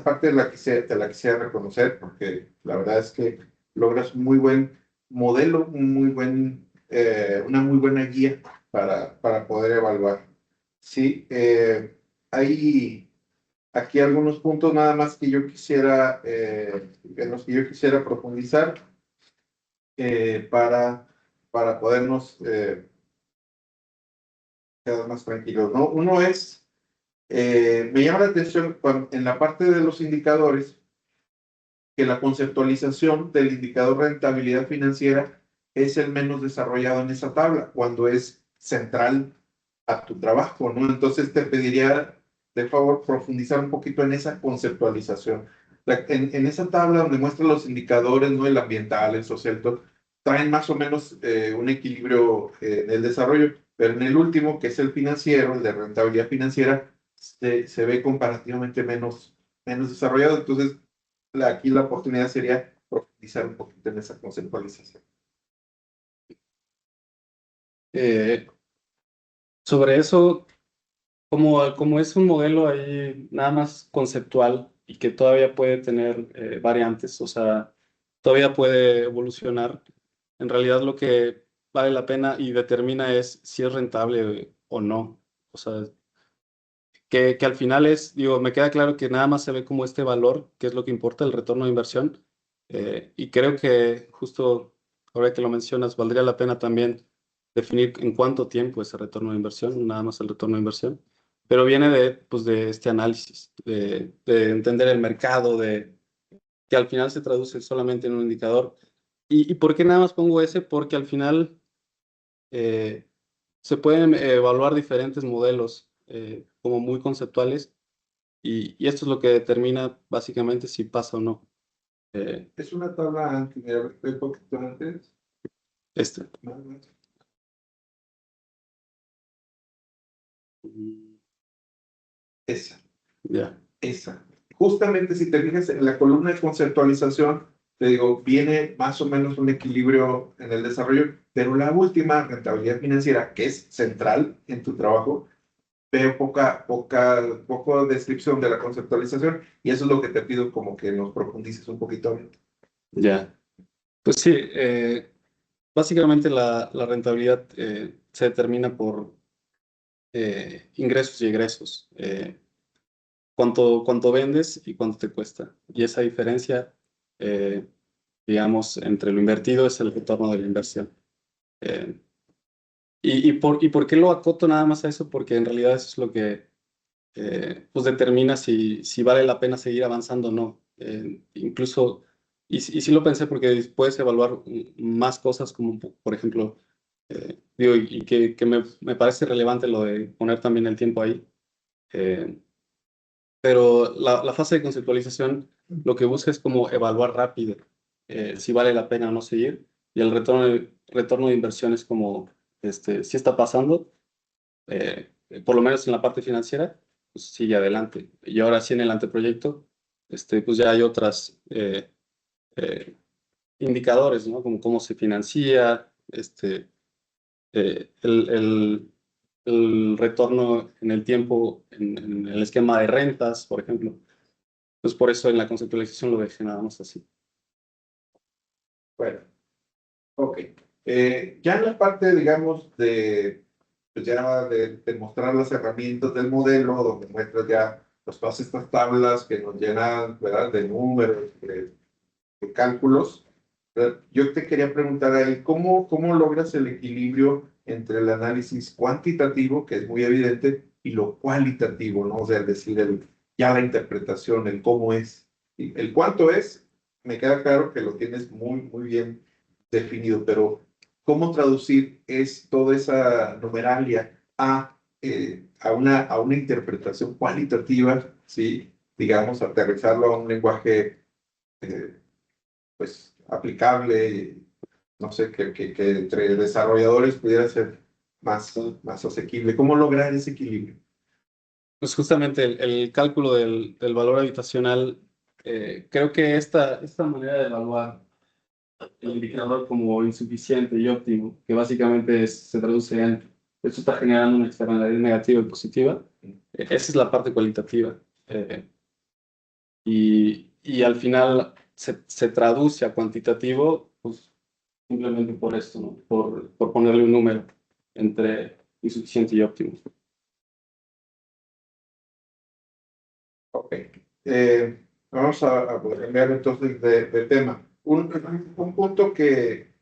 parte te la quisiera reconocer porque la verdad es que logras un muy buen modelo, una muy buena guía para poder evaluar. Sí, hay aquí algunos puntos nada más que yo quisiera, en los que yo quisiera profundizar para podernos quedar más tranquilos, ¿no? Uno es me llama la atención en la parte de los indicadores que la conceptualización del indicador rentabilidad financiera es el menos desarrollado en esa tabla, cuando es central a tu trabajo, ¿no? Entonces te pediría, de favor, profundizar un poquito en esa conceptualización. En esa tabla donde muestra los indicadores, ¿no? El ambiental, el social, todo, traen más o menos un equilibrio en el desarrollo, pero en el último, que es el financiero, el de rentabilidad financiera, se ve comparativamente menos desarrollado. Entonces, aquí la oportunidad sería profundizar un poquito en esa conceptualización. Eh, Sobre eso, como es un modelo ahí nada más conceptual y que todavía puede tener variantes, o sea, todavía puede evolucionar, en realidad lo que vale la pena y determina es si es rentable o no. O sea, que al final es, digo, me queda claro que nada más se ve como este valor, que es lo que importa, el retorno de inversión. Y creo que justo ahora que lo mencionas, valdría la pena también definir en cuánto tiempo ese retorno de inversión, no nada más el retorno de inversión, pero viene pues, de este análisis, de entender el mercado, que al final se traduce solamente en un indicador. ¿Y por qué nada más pongo ese? Porque al final eh, se pueden evaluar diferentes modelos como muy conceptuales y esto es lo que determina básicamente si pasa o no. Es una tabla antes, mira, un poquito antes. Este. Más, más. Esa. Ya. Esa. Justamente si te fijas en la columna de conceptualización, te digo, viene más o menos un equilibrio en el desarrollo, pero la última, rentabilidad financiera, que es central en tu trabajo, veo poca descripción de la conceptualización y eso es lo que te pido como que nos profundices un poquito. Ya. Pues sí, básicamente la rentabilidad se determina por ingresos y egresos. Cuánto vendes y cuánto te cuesta. Y esa diferencia, eh, digamos, entre lo invertido es el retorno de la inversión. Eh, y por qué lo acoto nada más a eso? Porque en realidad eso es lo que pues determina si vale la pena seguir avanzando o no. Incluso, y sí lo pensé porque puedes evaluar más cosas como, por ejemplo, digo, y que me parece relevante lo de poner también el tiempo ahí. Eh, pero la fase de conceptualización lo que busca es como evaluar rápido si vale la pena o no seguir. Y el retorno de inversión es como, si está pasando, por lo menos en la parte financiera, pues sigue adelante. Y ahora sí en el anteproyecto, pues ya hay otras eh, indicadores, ¿no? Como cómo se financia, eh, el, el- el retorno en el tiempo, en el esquema de rentas, por ejemplo. Pues por eso en la conceptualización lo dejé nada más así. Bueno, ok. Ya en la parte, digamos, pues ya de mostrar las herramientas del modelo, donde muestras ya pues todas estas tablas que nos llenan, ¿verdad?, de números, de cálculos. Yo te quería preguntar ahí, ¿cómo logras el equilibrio entre el análisis cuantitativo, que es muy evidente, y lo cualitativo, ¿no? O sea, es decir, ya la interpretación, el cómo es. Y el cuánto es, me queda claro que lo tienes muy, muy bien definido, pero ¿cómo traducir toda esa numeralia a una interpretación cualitativa, ¿sí? Digamos, aterrizarlo a un lenguaje eh, pues aplicable, no sé, que entre desarrolladores pudiera ser más asequible. ¿Cómo lograr ese equilibrio? Pues justamente el cálculo del valor habitacional, creo que esta manera de evaluar el indicador como insuficiente y óptimo, que básicamente se traduce en esto está generando una externalidad negativa y positiva, esa es la parte cualitativa. Y al final se traduce a cuantitativo, pues simplemente por esto, ¿no? Por ponerle un número entre insuficiente y óptimo. Ok. Vamos a cambiar entonces de tema. Un punto que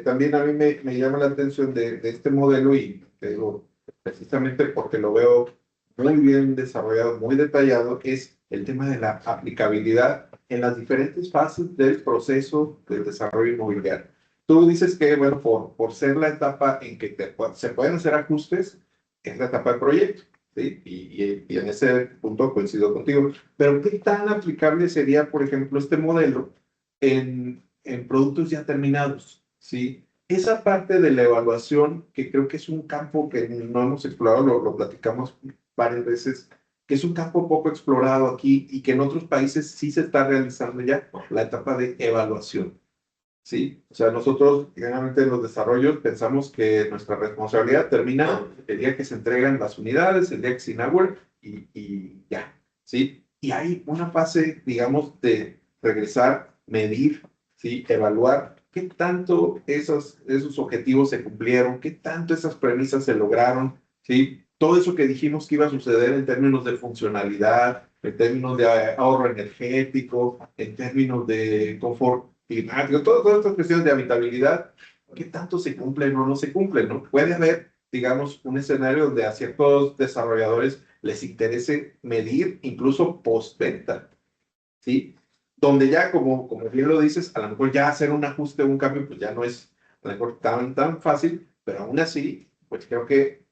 también a mí me llama la atención de este modelo y te digo, precisamente porque lo veo muy bien desarrollado, muy detallado, es el tema de la aplicabilidad en las diferentes fases del proceso del desarrollo inmobiliario. Tú dices que, bueno, por ser la etapa en que se pueden hacer ajustes, es la etapa del proyecto. ¿Sí? Y en ese punto coincido contigo. Pero ¿qué tan aplicable sería, por ejemplo, este modelo en productos ya terminados? ¿Sí? Esa parte de la evaluación, que creo que es un campo que no hemos explorado, lo platicamos varias veces, que es un campo poco explorado aquí y que en otros países sí se está realizando ya la etapa de evaluación. Sí, o sea, nosotros generalmente en los desarrollos pensamos que nuestra responsabilidad termina el día que se entregan las unidades, el día que se inaugura y ya, ¿sí? Y hay una fase, digamos, de regresar, medir, ¿sí? Evaluar qué tanto esos objetivos se cumplieron, qué tanto esas premisas se lograron, ¿sí? Todo eso que dijimos que iba a suceder en términos de funcionalidad, en términos de ahorro energético, en términos de confort climático, todas estas cuestiones de habitabilidad, ¿qué tanto se cumplen o no se cumplen, ¿no? Puede haber, digamos, un escenario donde a ciertos desarrolladores les interese medir incluso postventa, ¿sí? Donde ya, como bien lo dices, a lo mejor ya hacer un ajuste o un cambio, pues ya no es a lo mejor tan fácil, pero aún así, pues creo que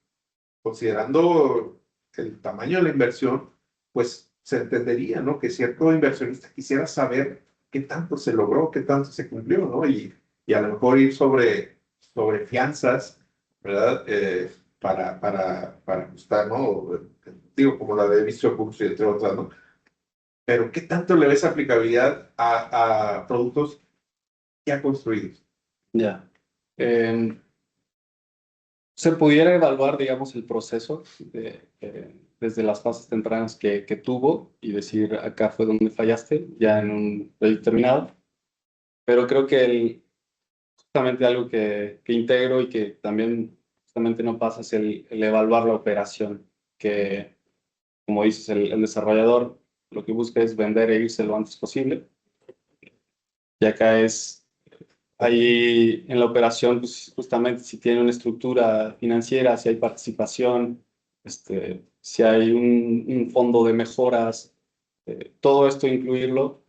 considerando el tamaño de la inversión, pues se entendería, ¿no? Que cierto inversionista quisiera saber qué tanto se logró, qué tanto se cumplió, ¿no? Y a lo mejor ir sobre fianzas, ¿verdad? Para ajustar, ¿no? Digo, como la de Vistro Books y entre otras, ¿no? Pero ¿qué tanto le ves aplicabilidad a productos ya construidos? Ya. Se pudiera evaluar, digamos, el proceso desde las fases tempranas que tuvo y decir, acá fue donde fallaste, ya en un proyecto terminado. Pero creo que justamente algo que integro y que también justamente no pasa es el evaluar la operación, que, como dices, el desarrollador lo que busca es vender e irse lo antes posible. Y acá ahí en la operación, pues justamente si tiene una estructura financiera, si hay participación, si hay un fondo de mejoras, todo esto incluirlo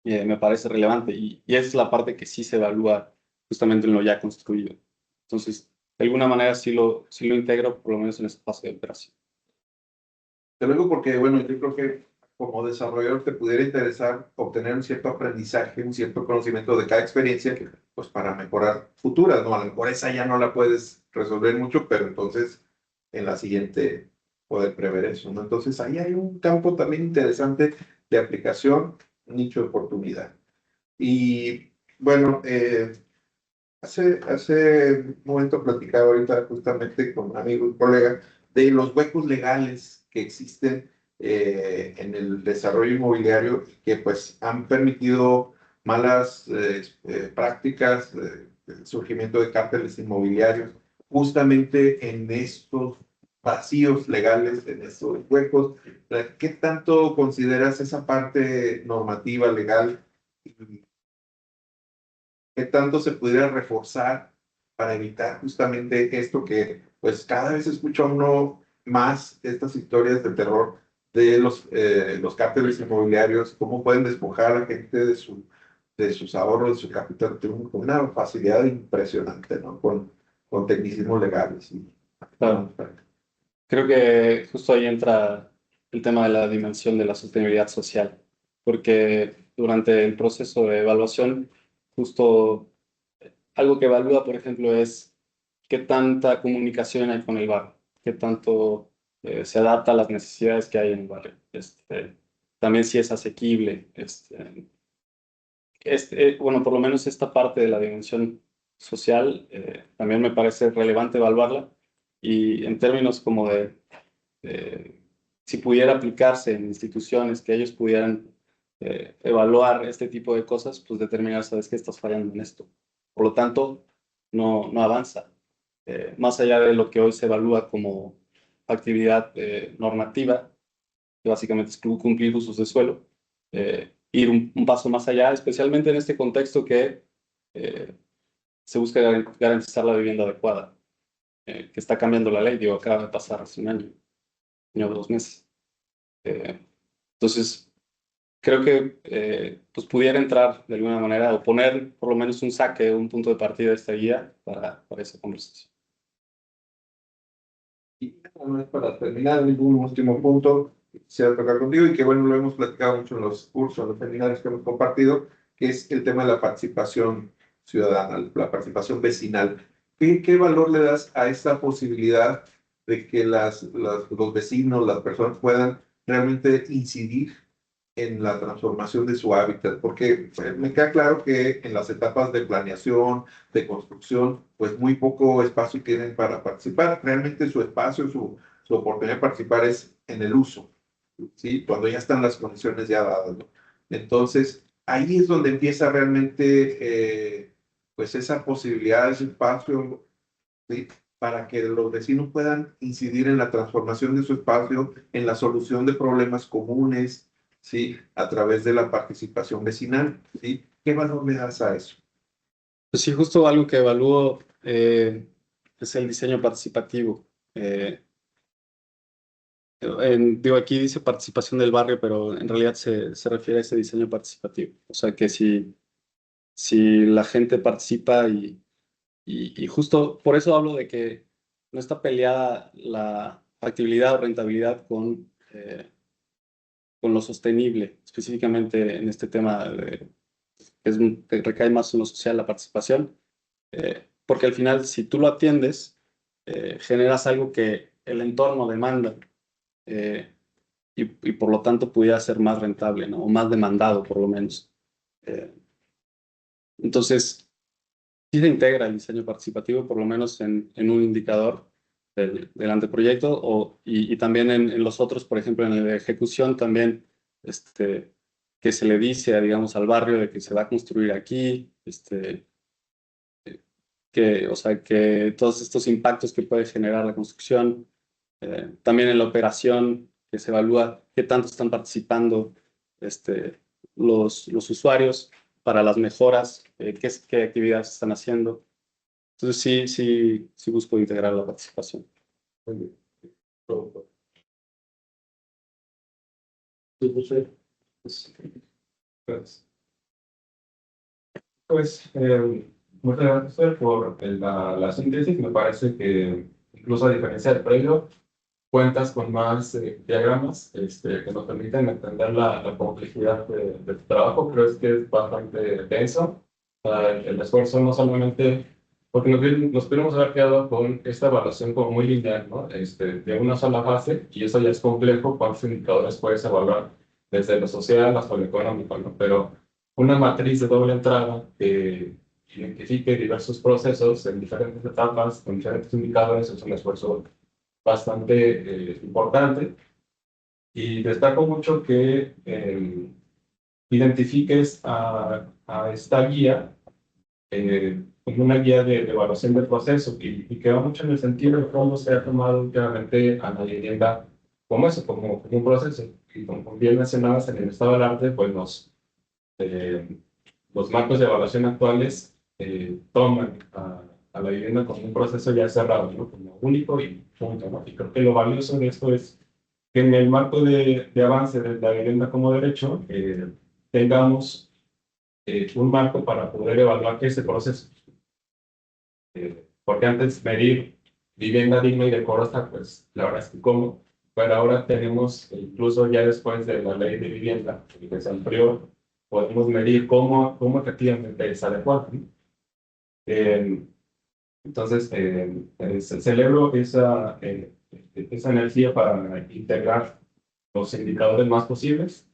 me parece relevante y esa es la parte que sí se evalúa justamente en lo ya construido. Entonces, de alguna manera sí lo integro, por lo menos en esta fase de operación. Te lo digo porque, bueno, yo creo que como desarrollador te pudiera interesar obtener un cierto aprendizaje, un cierto conocimiento de cada experiencia, pues para mejorar futuras, ¿no? A lo mejor esa ya no la puedes resolver mucho, pero entonces en la siguiente poder prever eso, ¿no? Entonces ahí hay un campo también interesante de aplicación, un nicho de oportunidad. Y bueno, hace un momento platicaba ahorita justamente con un amigo y colega de los huecos legales que existen en el desarrollo inmobiliario que pues han permitido malas prácticas, el surgimiento de cárteles inmobiliarios, justamente en estos vacíos legales, en esos huecos. ¿Qué tanto consideras esa parte normativa legal? ¿Qué tanto se pudiera reforzar para evitar justamente esto que, pues, cada vez escucha uno más estas historias de terror de los cárteles inmobiliarios, cómo pueden despojar a la gente de sus ahorros, de su capital, con una facilidad impresionante, ¿no? Con tecnicismos legales. Claro. Creo que justo ahí entra el tema de la dimensión de la sostenibilidad social, porque durante el proceso de evaluación, justo algo que evalúa, por ejemplo, es qué tanta comunicación hay con el barrio, qué tanto se adapta a las necesidades que hay en el barrio. También si es asequible. Bueno, por lo menos esta parte de la dimensión social también me parece relevante evaluarla y en términos como de si pudiera aplicarse en instituciones que ellos pudieran evaluar este tipo de cosas, pues determinar, sabes que estás fallando en esto. Por lo tanto, no avanza. Más allá de lo que hoy se evalúa como actividad normativa, que básicamente es cumplir usos de suelo, ir un paso más allá, especialmente en este contexto que se busca garantizar la vivienda adecuada, que está cambiando la ley, digo, acaba de pasar hace un año o 2 meses. Entonces, creo que pues pudiera entrar de alguna manera o poner por lo menos un saque, un punto de partida de esta guía para esa conversación. Y para terminar, un último punto que quisiera tocar contigo y que, bueno, lo hemos platicado mucho en los cursos, en los seminarios que hemos compartido, que es el tema de la participación ciudadana, la participación vecinal. ¿Qué valor le das a esta posibilidad de que los vecinos, las personas puedan realmente incidir en la transformación de su hábitat? Porque me queda claro que en las etapas de planeación, de construcción, pues muy poco espacio tienen para participar. Realmente su espacio, su oportunidad de participar es en el uso, ¿sí? Cuando ya están las condiciones ya dadas, ¿no? Entonces, ahí es donde empieza realmente, pues esa posibilidad, ese espacio, ¿sí? Para que los vecinos puedan incidir en la transformación de su espacio, en la solución de problemas comunes, ¿sí? A través de la participación vecinal, ¿sí? ¿Qué valor le das a eso? Pues sí, justo algo que evalúo es el diseño participativo. Digo, aquí dice participación del barrio, pero en realidad se refiere a ese diseño participativo. O sea, que si la gente participa y justo por eso hablo de que no está peleada la factibilidad o rentabilidad con lo sostenible, específicamente en este tema que recae más en lo social, la participación, porque al final, si tú lo atiendes, generas algo que el entorno demanda y por lo tanto pudiera ser más rentable, ¿no? O más demandado, por lo menos. Eh, entonces, sí se integra el diseño participativo, por lo menos en un indicador del anteproyecto y también en los otros, por ejemplo, en la de ejecución también, que se le dice, digamos, al barrio de que se va a construir aquí, o sea, que todos estos impactos que puede generar la construcción, también en la operación, que se evalúa qué tanto están participando los usuarios para las mejoras, qué actividades están haciendo. Entonces sí busco integrar la participación. Pues, muchas gracias Fer, por la síntesis. Me parece que, incluso a diferencia del previo, cuentas con más diagramas que nos permiten entender la complejidad de tu trabajo. Creo que es bastante denso. El esfuerzo no solamente, porque nos pudimos haber quedado con esta evaluación como muy lineal, ¿no? De una sola fase, y eso ya es complejo, cuántos indicadores puedes evaluar desde lo social hasta lo económico, ¿no? Pero una matriz de doble entrada que identifique diversos procesos en diferentes etapas, con diferentes indicadores, es un esfuerzo bastante importante. Y destaco mucho que identifiques a esta guía como una guía de evaluación del proceso y que va mucho en el sentido de cómo se ha tomado últimamente a la vivienda como eso, como un proceso. Y como bien mencionabas, en el estado del arte, pues los marcos de evaluación actuales toman a la vivienda como un proceso ya cerrado, ¿no? Como único y punto, ¿no? Y creo que lo valioso de esto es que en el marco de avance de la vivienda como derecho tengamos un marco para poder evaluar ese proceso. Porque antes medir vivienda digna y decorosa, pues la verdad es que cómo, pero ahora tenemos, incluso ya después de la ley de vivienda que se amplió, podemos medir cómo efectivamente es adecuado, ¿no? Eh, entonces, celebro esa energía para integrar los indicadores más posibles.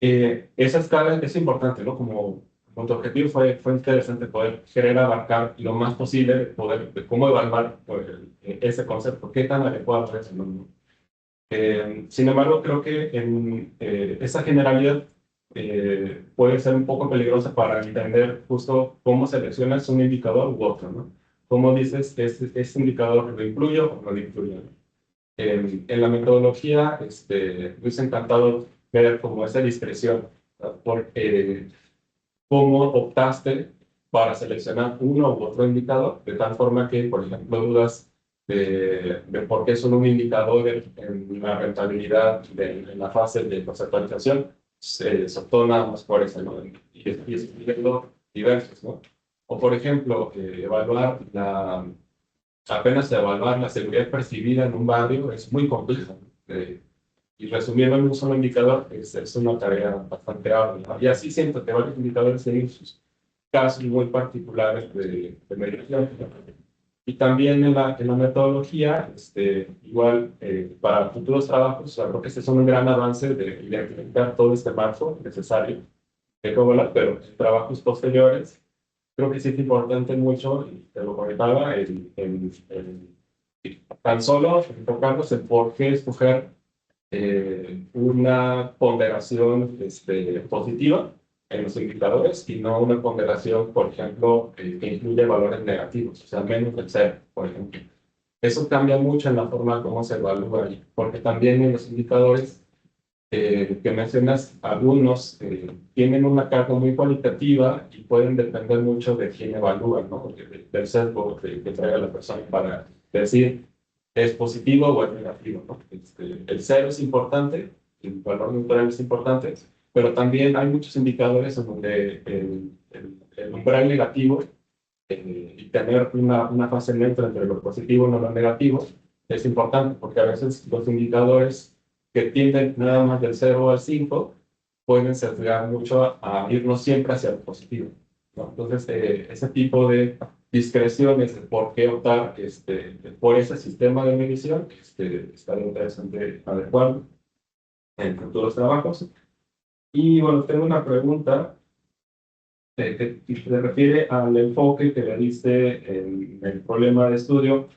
Esa escala es importante, ¿no? Como tu objetivo fue interesante poder querer abarcar lo más posible, de cómo evaluar pues, ese concepto, qué tan adecuado es, ¿no? Sin embargo, creo que esa generalidad puede ser un poco peligrosa para entender justo cómo seleccionas un indicador u otro, ¿no? Cómo dices, este indicador lo incluyo o no lo incluyo, ¿no? En la metodología, me hubiese encantado ver como esa discreción, ¿no? Porque cómo optaste para seleccionar uno u otro indicador, de tal forma que, por ejemplo, dudas de por qué solo un indicador en la rentabilidad en la fase de conceptualización se optó nada más por eso, ¿no? Y escribiendo diversos, ¿no? O, por ejemplo, apenas evaluar la seguridad percibida en un barrio es muy complejo. Y resumiendo en un solo indicador, es una tarea bastante ardua. Y así siento que varios indicadores tienen sus casos muy particulares de medición. Y también en la metodología, igual para futuros trabajos, o sea, creo que este es un gran avance de identificar todo este marco necesario de Cobola, pero en trabajos posteriores, creo que sí es importante mucho, y te lo comentaba, tan solo enfocarnos en por qué escoger una ponderación positiva en los indicadores y no una ponderación, por ejemplo, que incluye valores negativos, o sea, menos del cero, por ejemplo. Eso cambia mucho en la forma como se evalúa, porque también en los indicadores que mencionas, algunos tienen una carga muy cualitativa y pueden depender mucho de quién evalúa, ¿no? Del sesgo que traiga la persona para decir es positivo o es negativo, ¿no? El cero es importante, el valor neutral es importante, pero también hay muchos indicadores en donde el umbral negativo y tener una fase neutra entre lo positivo y lo negativo es importante, porque a veces los indicadores que tienden nada más del 0 al 5 pueden sesgar mucho a irnos siempre hacia lo positivo, ¿no? Entonces, ese tipo de discreciones de por qué optar por ese sistema de medición está interesante adecuado en futuros trabajos. Y bueno, tengo una pregunta que se refiere al enfoque que le diste en el problema de estudio,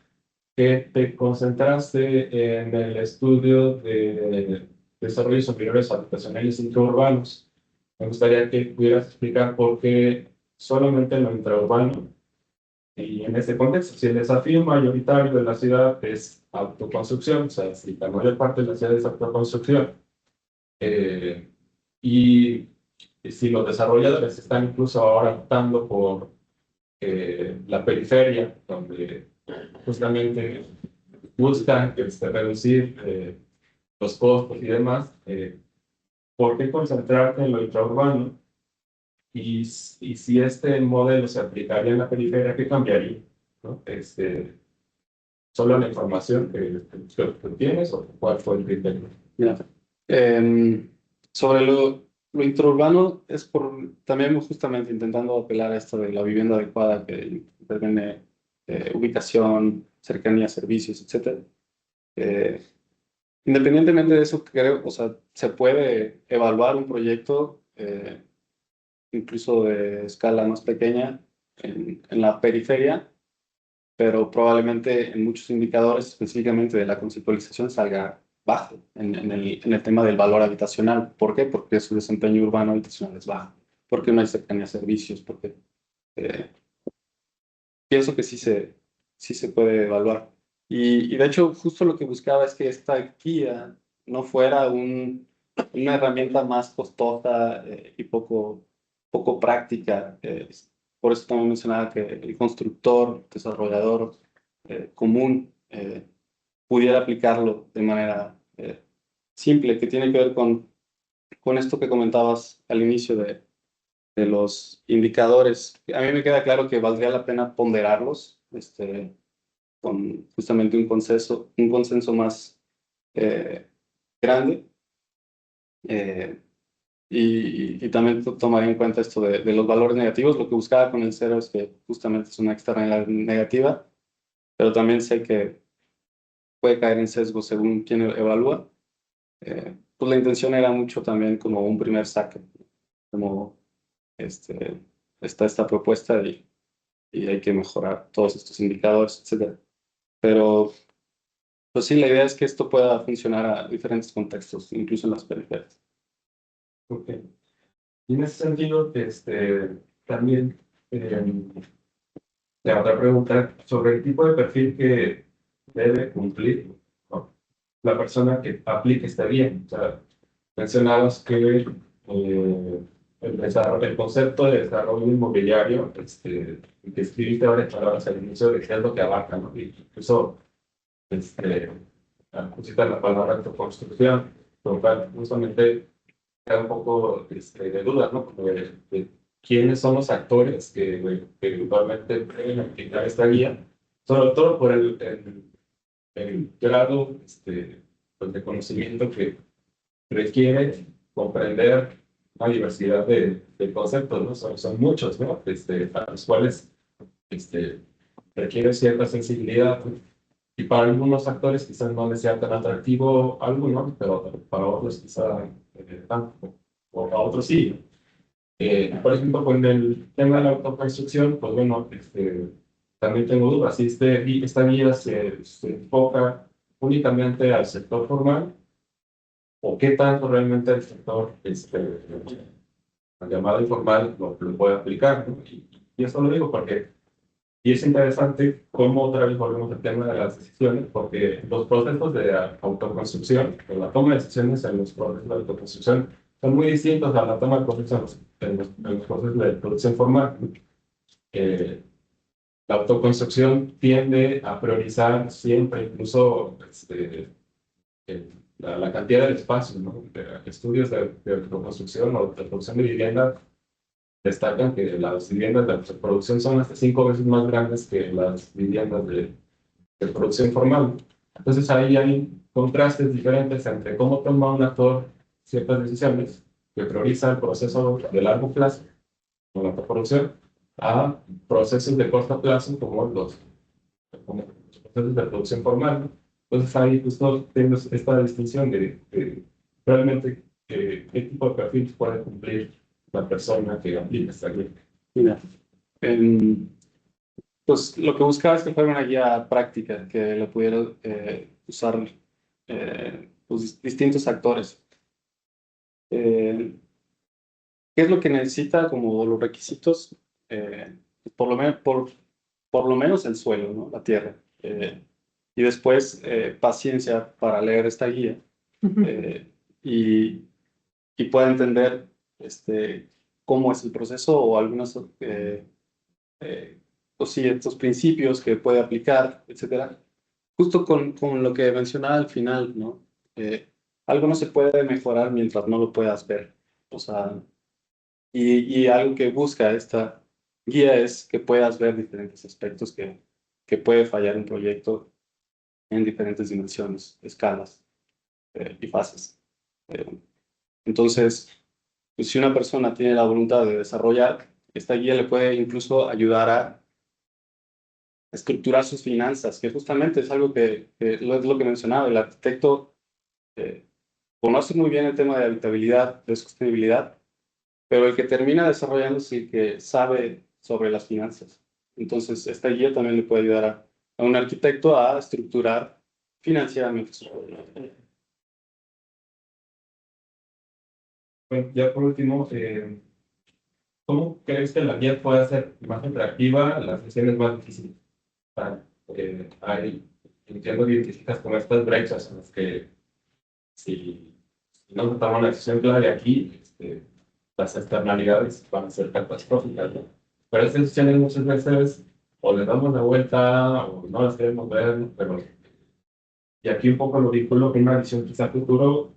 que te concentraste en el estudio de desarrollos superiores habitacionales intraurbanos. Me gustaría que pudieras explicar por qué solamente en lo intraurbano y en este contexto, si el desafío mayoritario de la ciudad es autoconstrucción, o sea, si la mayor parte de la ciudad es autoconstrucción, eh, y si los desarrolladores están incluso ahora optando por la periferia, donde justamente buscan reducir los costos y demás, ¿por qué concentrarte en lo intraurbano? Y si este modelo se aplicaría en la periferia, ¿qué cambiaría? ¿No? ¿Solo la información que tienes o cuál fue el criterio? Mira, sobre lo intraurbano es también justamente intentando apelar a esto de la vivienda adecuada que interviene ubicación, cercanía a servicios, etc. Independientemente de eso, creo, o sea, se puede evaluar un proyecto incluso de escala más pequeña en la periferia, pero probablemente en muchos indicadores, específicamente de la conceptualización, salga bajo en el tema del valor habitacional. ¿Por qué? Porque su desempeño urbano habitacional es bajo, porque no hay cercanía a servicios, porque pienso que sí se puede evaluar. Y de hecho, justo lo que buscaba es que esta guía no fuera una herramienta más costosa y poco práctica. Por eso también mencionaba que el constructor, desarrollador común pudiera aplicarlo de manera simple, que tiene que ver con esto que comentabas al inicio de los indicadores. A mí me queda claro que valdría la pena ponderarlos, con justamente un consenso más eh, grande. eh, y también tomar en cuenta esto de los valores negativos. Lo que buscaba con el cero es que justamente es una externalidad negativa, pero también sé que puede caer en sesgo según quien evalúa. Pues la intención era mucho también como un primer saque, como este, está esta propuesta y hay que mejorar todos estos indicadores, etcétera. Pero pues sí, la idea es que esto pueda funcionar a diferentes contextos, incluso en las periferias. Ok. Y en ese sentido, también la otra pregunta sobre el tipo de perfil que debe cumplir, ¿no?, la persona que aplique esta guía. O sea, mencionabas que el concepto de desarrollo inmobiliario, que escribiste varias palabras al inicio de qué es lo que abarca, ¿no? Y incluso este, pusiste la palabra autoconstrucción, lo cual justamente da un poco de dudas, ¿no? Como de quiénes son los actores que eventualmente deben aplicar esta guía, sobre todo por el grado pues, de conocimiento que requiere comprender una diversidad de conceptos, ¿no? Son muchos, ¿no? A los cuales requiere cierta sensibilidad, ¿no? Y para algunos actores quizás no les sea tan atractivo alguno, pero para otros quizá tanto, o a otros sí. Por ejemplo, con el tema de la autoconstrucción, pues bueno, también tengo dudas si esta guía se enfoca únicamente al sector formal o qué tanto realmente el sector llamado informal lo puede aplicar, ¿no? Y esto lo digo porque y es interesante cómo otra vez volvemos al tema de las decisiones, porque los procesos de autoconstrucción, o la toma de decisiones en los procesos de autoconstrucción, son muy distintos a la toma de decisiones en los procesos de producción formal. Eh, la autoconstrucción tiende a priorizar siempre, incluso la cantidad de espacio, ¿no? Estudios de autoconstrucción o de producción de vivienda destacan que las viviendas de producción son hasta 5 veces más grandes que las viviendas de producción formal. Entonces ahí hay contrastes diferentes entre cómo toma un actor ciertas decisiones que prioriza el proceso de largo plazo, como la producción, a procesos de corto plazo como los procesos de producción formal, ¿no? Entonces ahí justo tengo esta distinción de realmente qué tipo de perfil puede cumplir la persona que aplica esta guía. Mira, em, pues lo que buscaba es que fuera una guía práctica, que la pudiera usar pues, distintos actores. Eh, ¿Qué es lo que necesita como los requisitos? Por lo menos el suelo, ¿no? La tierra. Y después paciencia para leer esta guía eh, y, y pueda entender cómo es el proceso o algunos pues sí, estos principios que puede aplicar, etcétera. Justo con lo que mencionaba al final, ¿no? Algo no se puede mejorar mientras no lo puedas ver. O sea, y algo que busca esta guía es que puedas ver diferentes aspectos que puede fallar un proyecto en diferentes dimensiones, escalas y fases. Eh, entonces, pues, si una persona tiene la voluntad de desarrollar, esta guía le puede incluso ayudar a estructurar sus finanzas, que justamente es algo que es lo que mencionaba, el arquitecto conoce muy bien el tema de habitabilidad, de sostenibilidad, pero el que termina desarrollando es el que sabe sobre las finanzas. Entonces, esta guía también le puede ayudar a un arquitecto a estructurar financieramente su proyecto. Bueno, ya por último, ¿cómo crees que la guía puede ser más interactiva, las sesiones más difíciles? Hay, entiendo que identificas con estas brechas en las que si no tomamos una decisión clara aquí, las externalidades van a ser catastróficas, ¿no? Pero estas decisiones muchas veces o le damos la vuelta o no las queremos ver, ¿no? Pero, y aquí un poco lo vinculo con una visión quizá futuro,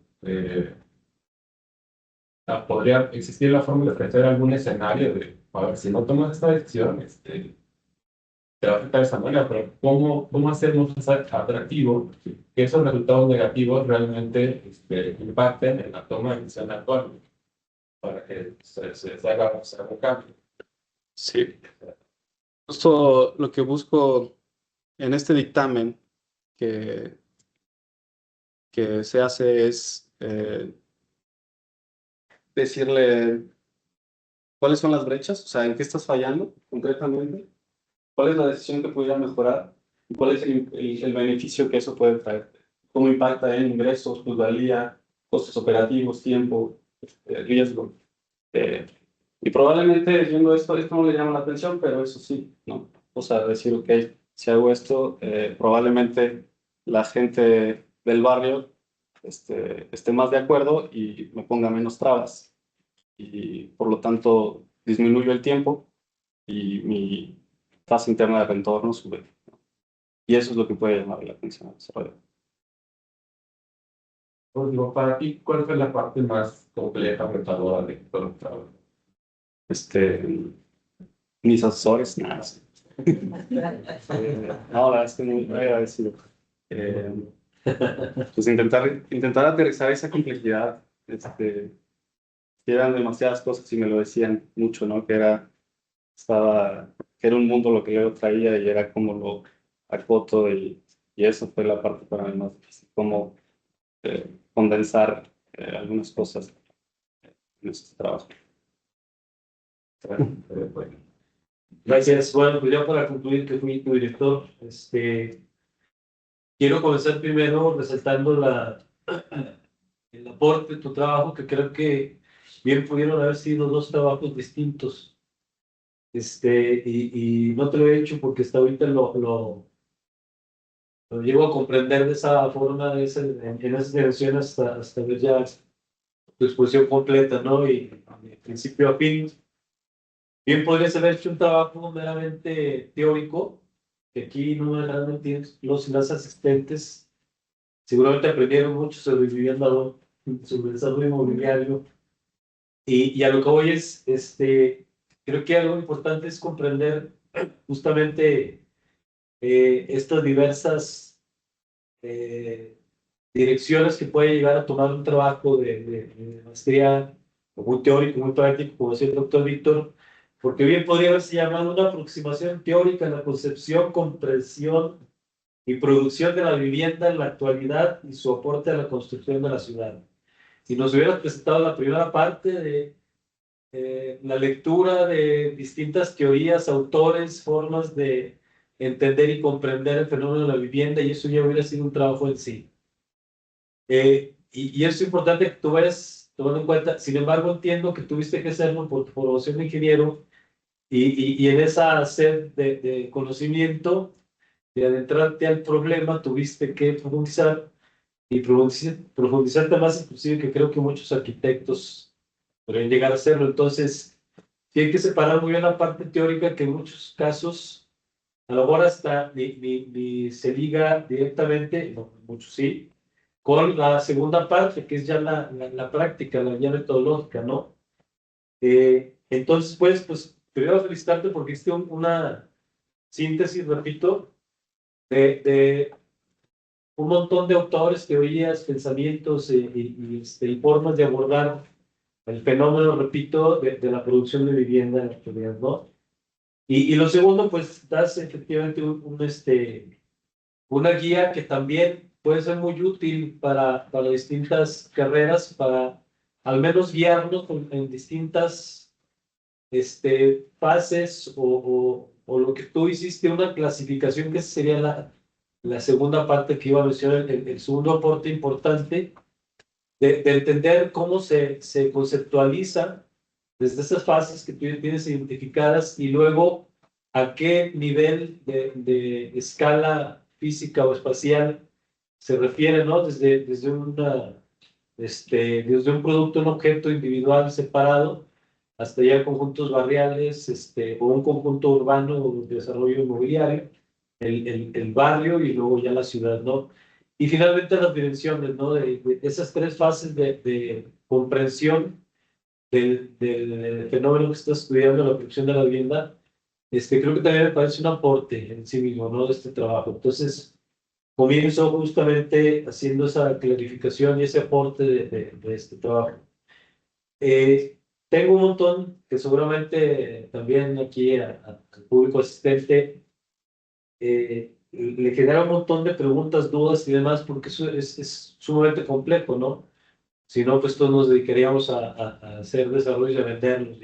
podría existir la forma de ofrecer algún escenario de, a ver, si no tomas esta decisión, te va a afectar de esta manera, pero ¿cómo hacernos atractivo que esos resultados negativos realmente impacten en la toma de decisión actual para que se haga un cambio? Sí, justo lo que busco en este dictamen que, que se hace es decirle cuáles son las brechas, o sea, en qué estás fallando concretamente, cuál es la decisión que pudiera mejorar y cuál es el beneficio que eso puede traer, cómo impacta en ingresos, plusvalía, costos operativos, tiempo, riesgo. Y probablemente viendo esto no le llama la atención, pero eso sí, ¿no? O sea, decir, ok, si hago esto, probablemente la gente del barrio esté más de acuerdo y me ponga menos trabas. Y por lo tanto disminuyo el tiempo y mi tasa interna de retorno sube. Y eso es lo que puede llamar la atención al desarrollo. Pues digo, para ti, ¿cuál fue la parte más compleja, retadora de todo el trabajo? Mis asesores, nada. No, la verdad es que muy agradecido. Pues intentar aterrizar esa complejidad. Que eran demasiadas cosas y me lo decían mucho, ¿no? Que era un mundo lo que yo traía y era como lo acoto y eso fue la parte para mí más difícil, como condensar algunas cosas en este trabajo. Bueno, Gracias. Bueno, pues ya para concluir, que fui tu director, quiero comenzar primero resaltando el aporte de tu trabajo, que creo que bien pudieron haber sido dos trabajos distintos. Y no te lo he hecho porque hasta ahorita lo llego a comprender de esa forma, en esa dirección, hasta ver ya tu exposición completa, ¿no? Y de principio a fin, bien podrías haber hecho un trabajo meramente teórico, que aquí no realmente los y las asistentes seguramente aprendieron mucho sobre vivienda, sobre desarrollo inmobiliario. Y a lo que voy es, creo que algo importante es comprender justamente estas diversas direcciones que puede llegar a tomar un trabajo de maestría, muy teórico, muy práctico, como decía el doctor Víctor, porque bien podría haberse llamado una aproximación teórica en la concepción, comprensión y producción de la vivienda en la actualidad y su aporte a la construcción de la ciudad. Si nos hubieras presentado la primera parte de la lectura de distintas teorías, autores, formas de entender y comprender el fenómeno de la vivienda, y eso ya hubiera sido un trabajo en sí. Y es importante que tú vayas tomando en cuenta. Sin embargo, entiendo que tuviste que hacerlo por tu formación de ingeniero y en esa sed de conocimiento, de adentrarte al problema, tuviste que profundizar y profundizarte más, inclusive, que creo que muchos arquitectos podrían llegar a hacerlo. Entonces, sí hay que separar muy bien la parte teórica, que en muchos casos a lo mejor hasta ni se liga directamente, no, muchos sí, con la segunda parte, que es ya la práctica, la guía metodológica, ¿no? Entonces, pues, primero felicitarte porque hiciste una síntesis, repito, de un montón de autores, teorías, pensamientos y formas de abordar el fenómeno, repito, de la producción de vivienda en la actualidad, ¿no? Y lo segundo, pues, das efectivamente una guía que también puede ser muy útil para distintas carreras, para al menos guiarnos en distintas fases o lo que tú hiciste, una clasificación, que sería la segunda parte que iba a mencionar, el segundo aporte importante de entender cómo se conceptualiza desde esas fases que tú ya tienes identificadas y luego a qué nivel de escala física o espacial se refiere, ¿no? Desde un producto, un objeto individual separado, hasta ya conjuntos barriales, o un conjunto urbano de desarrollo inmobiliario, el barrio y luego ya la ciudad, ¿no? Y finalmente las dimensiones, ¿no? De esas tres fases de comprensión del fenómeno que está estudiando la producción de la vivienda, creo que también me parece un aporte en sí mismo, ¿no? De este trabajo. Entonces, comienzo justamente haciendo esa clarificación y ese aporte de este trabajo. Tengo un montón que seguramente también aquí al público asistente le genera un montón de preguntas, dudas y demás, porque eso es sumamente complejo, ¿no? Si no, pues todos nos dedicaríamos a hacer desarrollos y a venderlos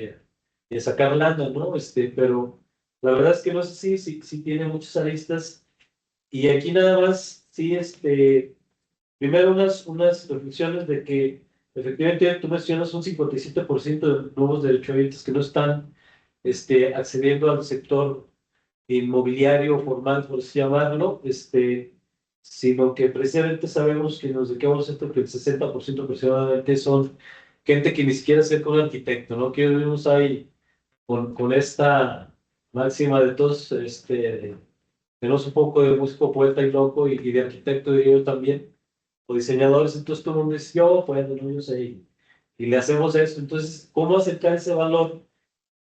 y a sacar lana, ¿no? Pero la verdad es que no sé si tiene muchas aristas. Y aquí nada más, sí, primero unas reflexiones de que efectivamente tú mencionas un 57% de nuevos derechohabientes que no están accediendo al sector inmobiliario formal, por así llamarlo, sino que precisamente sabemos que nos dedicamos a esto, que el 60% aproximadamente son gente que ni siquiera se con un arquitecto, ¿no? Que vivimos ahí con esta máxima de todos, tenemos un poco de músico, poeta y loco, y de arquitecto, diría yo también, o diseñadores, entonces todo el mundo dice, yo, pues, no, yo sé, y le hacemos eso. Entonces, ¿cómo acercar ese valor?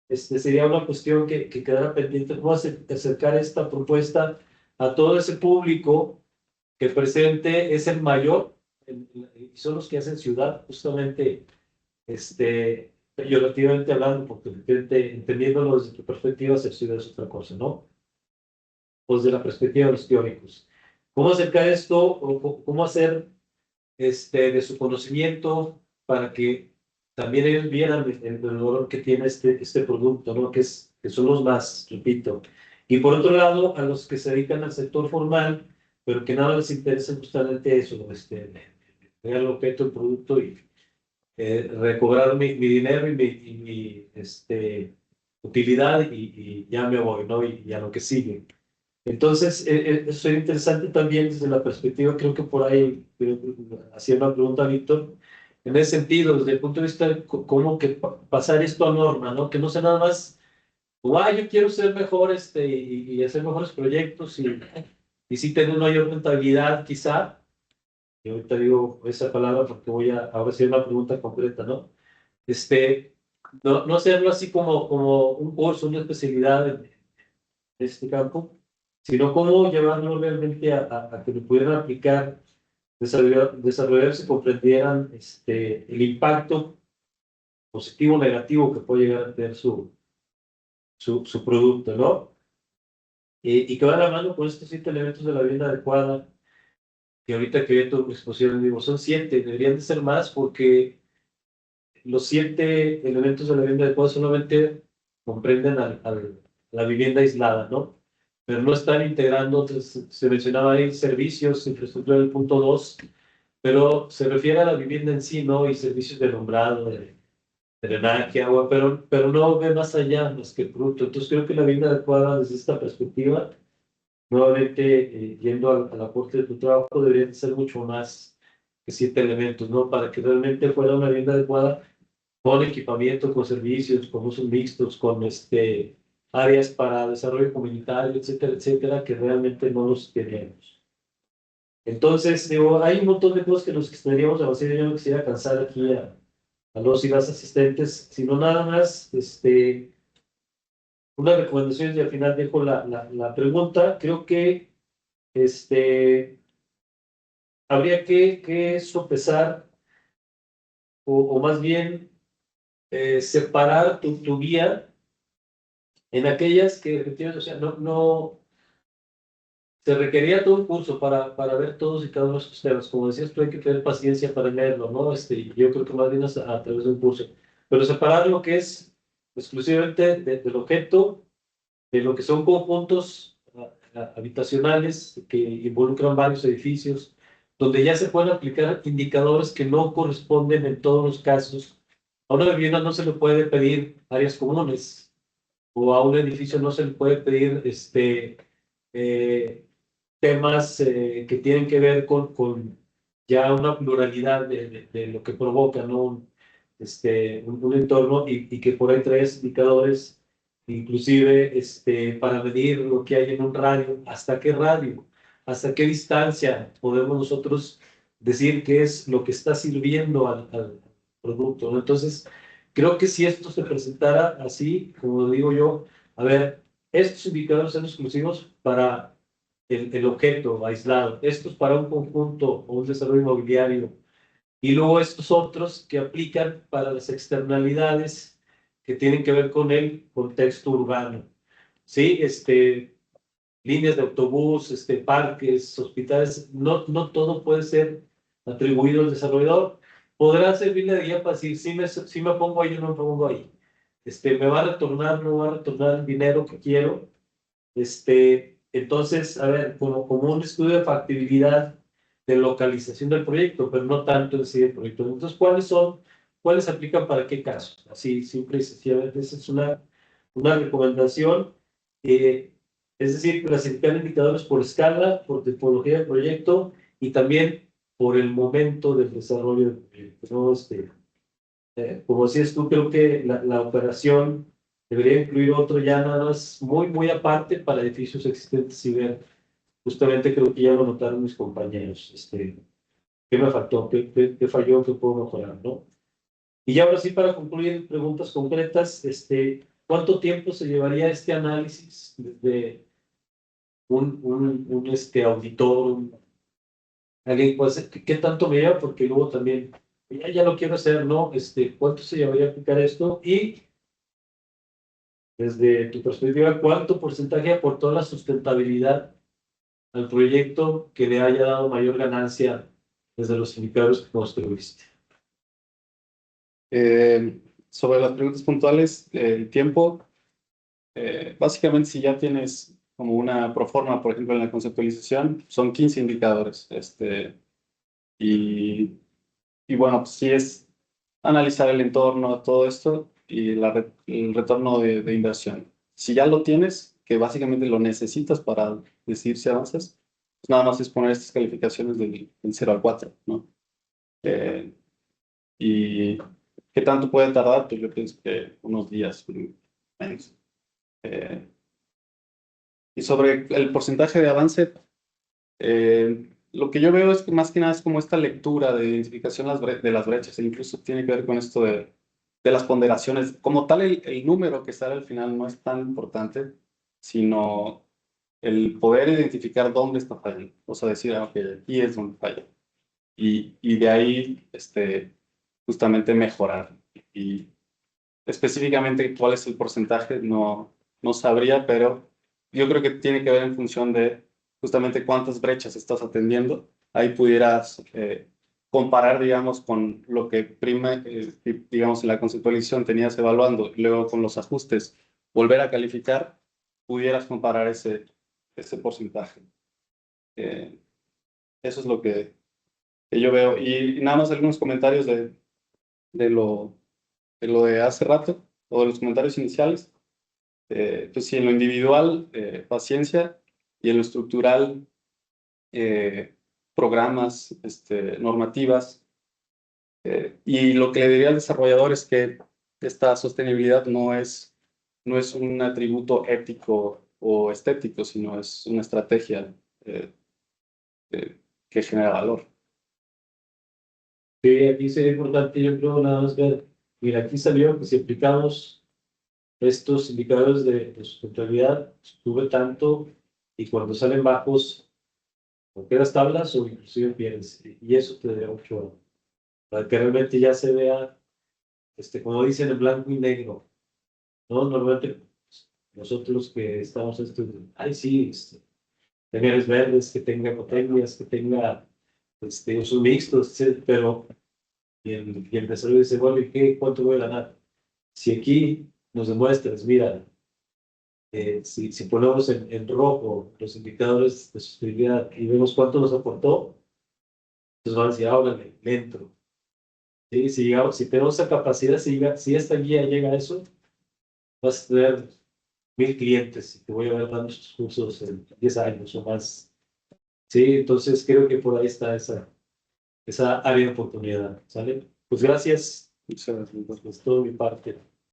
Sería una cuestión que quedara pendiente, cómo acercar esta propuesta a todo ese público que presente es el mayor, y son los que hacen ciudad, justamente, peyorativamente hablando, porque entendiéndolo desde tu perspectiva, hacer ciudad es otra cosa, ¿no? Pues de la perspectiva de los teóricos. ¿Cómo acercar esto o cómo hacer de su conocimiento para que también ellos vieran el valor que tiene este producto, ¿no? Que son los más, repito. Y por otro lado, a los que se dedican al sector formal, pero que nada les interesa justamente eso, tener el objeto, el producto y recobrar mi dinero y mi utilidad y ya me voy, ¿no? Y a lo que sigue. Entonces, eso es interesante también desde la perspectiva, creo que por ahí hacía una pregunta a Víctor, en ese sentido, desde el punto de vista de cómo que pasar esto a norma, ¿no? Que no sea nada más, yo quiero ser mejor y hacer mejores proyectos y sí tener mayor rentabilidad, quizá. Y ahorita digo esa palabra porque voy a ahora hacer una pregunta concreta, ¿no? No hacerlo así como un curso, una especialidad en este campo, sino cómo llevarlo realmente a que lo pudieran aplicar, desarrollarse y comprendieran el impacto positivo o negativo que puede llegar a tener su producto, ¿no? Y que van a la mano con estos 7 elementos de la vivienda adecuada, que ahorita que vi tu exposición, digo, son 7, deberían de ser más porque los 7 elementos de la vivienda adecuada solamente comprenden la vivienda aislada, ¿no? Pero no están integrando, entonces, se mencionaba ahí servicios, infraestructura del punto 2, pero se refiere a la vivienda en sí, ¿no? Y servicios de alumbrado, de drenaje, agua, pero no ve más allá más que el producto. Entonces creo que la vivienda adecuada desde esta perspectiva, nuevamente yendo al aporte de tu trabajo, debería ser mucho más que 7 elementos, ¿no? Para que realmente fuera una vivienda adecuada con equipamiento, con servicios, con usos mixtos, con áreas para desarrollo comunitario, etcétera, etcétera, que realmente no los tenemos. Entonces, digo, hay un montón de cosas que nos extenderíamos a hacer. Yo no quisiera cansar aquí a los y las asistentes, sino nada más, una recomendación y al final dejo la pregunta. Creo que habría que sopesar o más bien separar tu guía en aquellas que efectivamente, o sea, no se requería todo un curso para ver todos y cada uno de estos temas. Como decías, tú hay que tener paciencia para leerlo, ¿no? Yo creo que más bien a través de un curso. Pero separar lo que es exclusivamente del objeto, de lo que son conjuntos habitacionales que involucran varios edificios, donde ya se pueden aplicar indicadores que no corresponden en todos los casos A una vivienda no se le puede pedir áreas comunes, o a un edificio no se le puede pedir eh, temas que tienen que ver con ya una pluralidad de lo que provoca, ¿no? Un entorno y que por ahí traes indicadores, inclusive para medir lo que hay en un radio, hasta qué distancia podemos nosotros decir qué es lo que está sirviendo al producto, ¿no? Entonces, creo que si esto se presentara así, como digo yo, a ver, estos indicadores son exclusivos para el objeto aislado, estos para un conjunto o un desarrollo inmobiliario, y luego estos otros que aplican para las externalidades que tienen que ver con el contexto urbano. Sí, líneas de autobús, parques, hospitales, no todo puede ser atribuido al desarrollador. Podrá servirle de guía para decir, si me pongo ahí o no me pongo ahí. Me va a retornar, no va a retornar el dinero que quiero. Entonces, a ver, como un estudio de factibilidad de localización del proyecto, pero no tanto en sí del proyecto. Entonces, ¿cuáles aplican para qué casos? Así, simple y sencillamente, esa es una recomendación. Eh, es decir, clasificar indicadores por escala, por tipología del proyecto y también por el momento del desarrollo del proyecto, ¿no? Como decías tú, creo que la operación debería incluir otro ya nada más muy aparte para edificios existentes y ver, justamente creo que ya lo notaron mis compañeros, qué me faltó, qué falló, qué puedo mejorar, ¿no? Y ya ahora sí, para concluir, preguntas concretas, ¿cuánto tiempo se llevaría este análisis desde un auditor, alguien, pues, ¿qué tanto me lleva? Porque luego también, ya lo quiero hacer, ¿no? ¿Cuánto se llevaría a aplicar esto? Y desde tu perspectiva, ¿cuánto porcentaje aportó la sustentabilidad al proyecto que le haya dado mayor ganancia desde los indicadores que construiste? Sobre las preguntas puntuales, el tiempo, básicamente si ya tienes como una proforma, por ejemplo, en la conceptualización, son 15 indicadores. Y, y bueno, pues sí es analizar el entorno, todo esto y el retorno de inversión. Si ya lo tienes, que básicamente lo necesitas para decidir si avanzas, pues nada más es poner estas calificaciones del 0 al 4, ¿no? Eh, y qué tanto puede tardar, pues yo pienso que unos días menos. Eh, y sobre el porcentaje de avance, lo que yo veo es que más que nada es como esta lectura de identificación de las brechas, e incluso tiene que ver con esto de las ponderaciones. Como tal, el número que sale al final no es tan importante, sino el poder identificar dónde está fallando. O sea, decir, ok, aquí es donde falla. Y de ahí, justamente mejorar. Y específicamente cuál es el porcentaje, no sabría, pero yo creo que tiene que ver en función de justamente cuántas brechas estás atendiendo. Ahí pudieras comparar, digamos, con lo que digamos, en la conceptualización tenías evaluando y luego con los ajustes, volver a calificar, pudieras comparar ese porcentaje. Eso es lo que yo veo. Y nada más algunos comentarios de lo de hace rato, o de los comentarios iniciales. Pues sí, en lo individual, paciencia, y en lo estructural, programas, normativas. Y lo que le diría al desarrollador es que esta sostenibilidad no es un atributo ético o estético, sino es una estrategia que genera valor. Sí, aquí sería importante, yo creo, nada más ver, mira, aquí salió que si aplicamos estos indicadores de sustentabilidad, sube tanto, y cuando salen bajos, o quedas tablas o inclusive pierdes. Y eso te da mucho, para que realmente ya se vea, como dicen, en blanco y negro, ¿no? Normalmente nosotros que estamos ay, sí, tener verdes, que tenga botellas, que tenga usos mixtos, etcétera, pero y el desarrollo dice, bueno, ¿y qué? ¿Cuánto voy a ganar? Si aquí nos demuestras, mira, si ponemos en rojo los indicadores de sostenibilidad y vemos cuánto nos aportó, entonces van a decir, ahora le entro. Sí, si tenemos esa capacidad, si esta guía llega a eso, vas a tener 1000 clientes y te voy a ver dando estos cursos en 10 años o más. Sí, entonces creo que por ahí está esa área de oportunidad, ¿sale? Pues gracias, Muchas gracias. pues todo mi parte.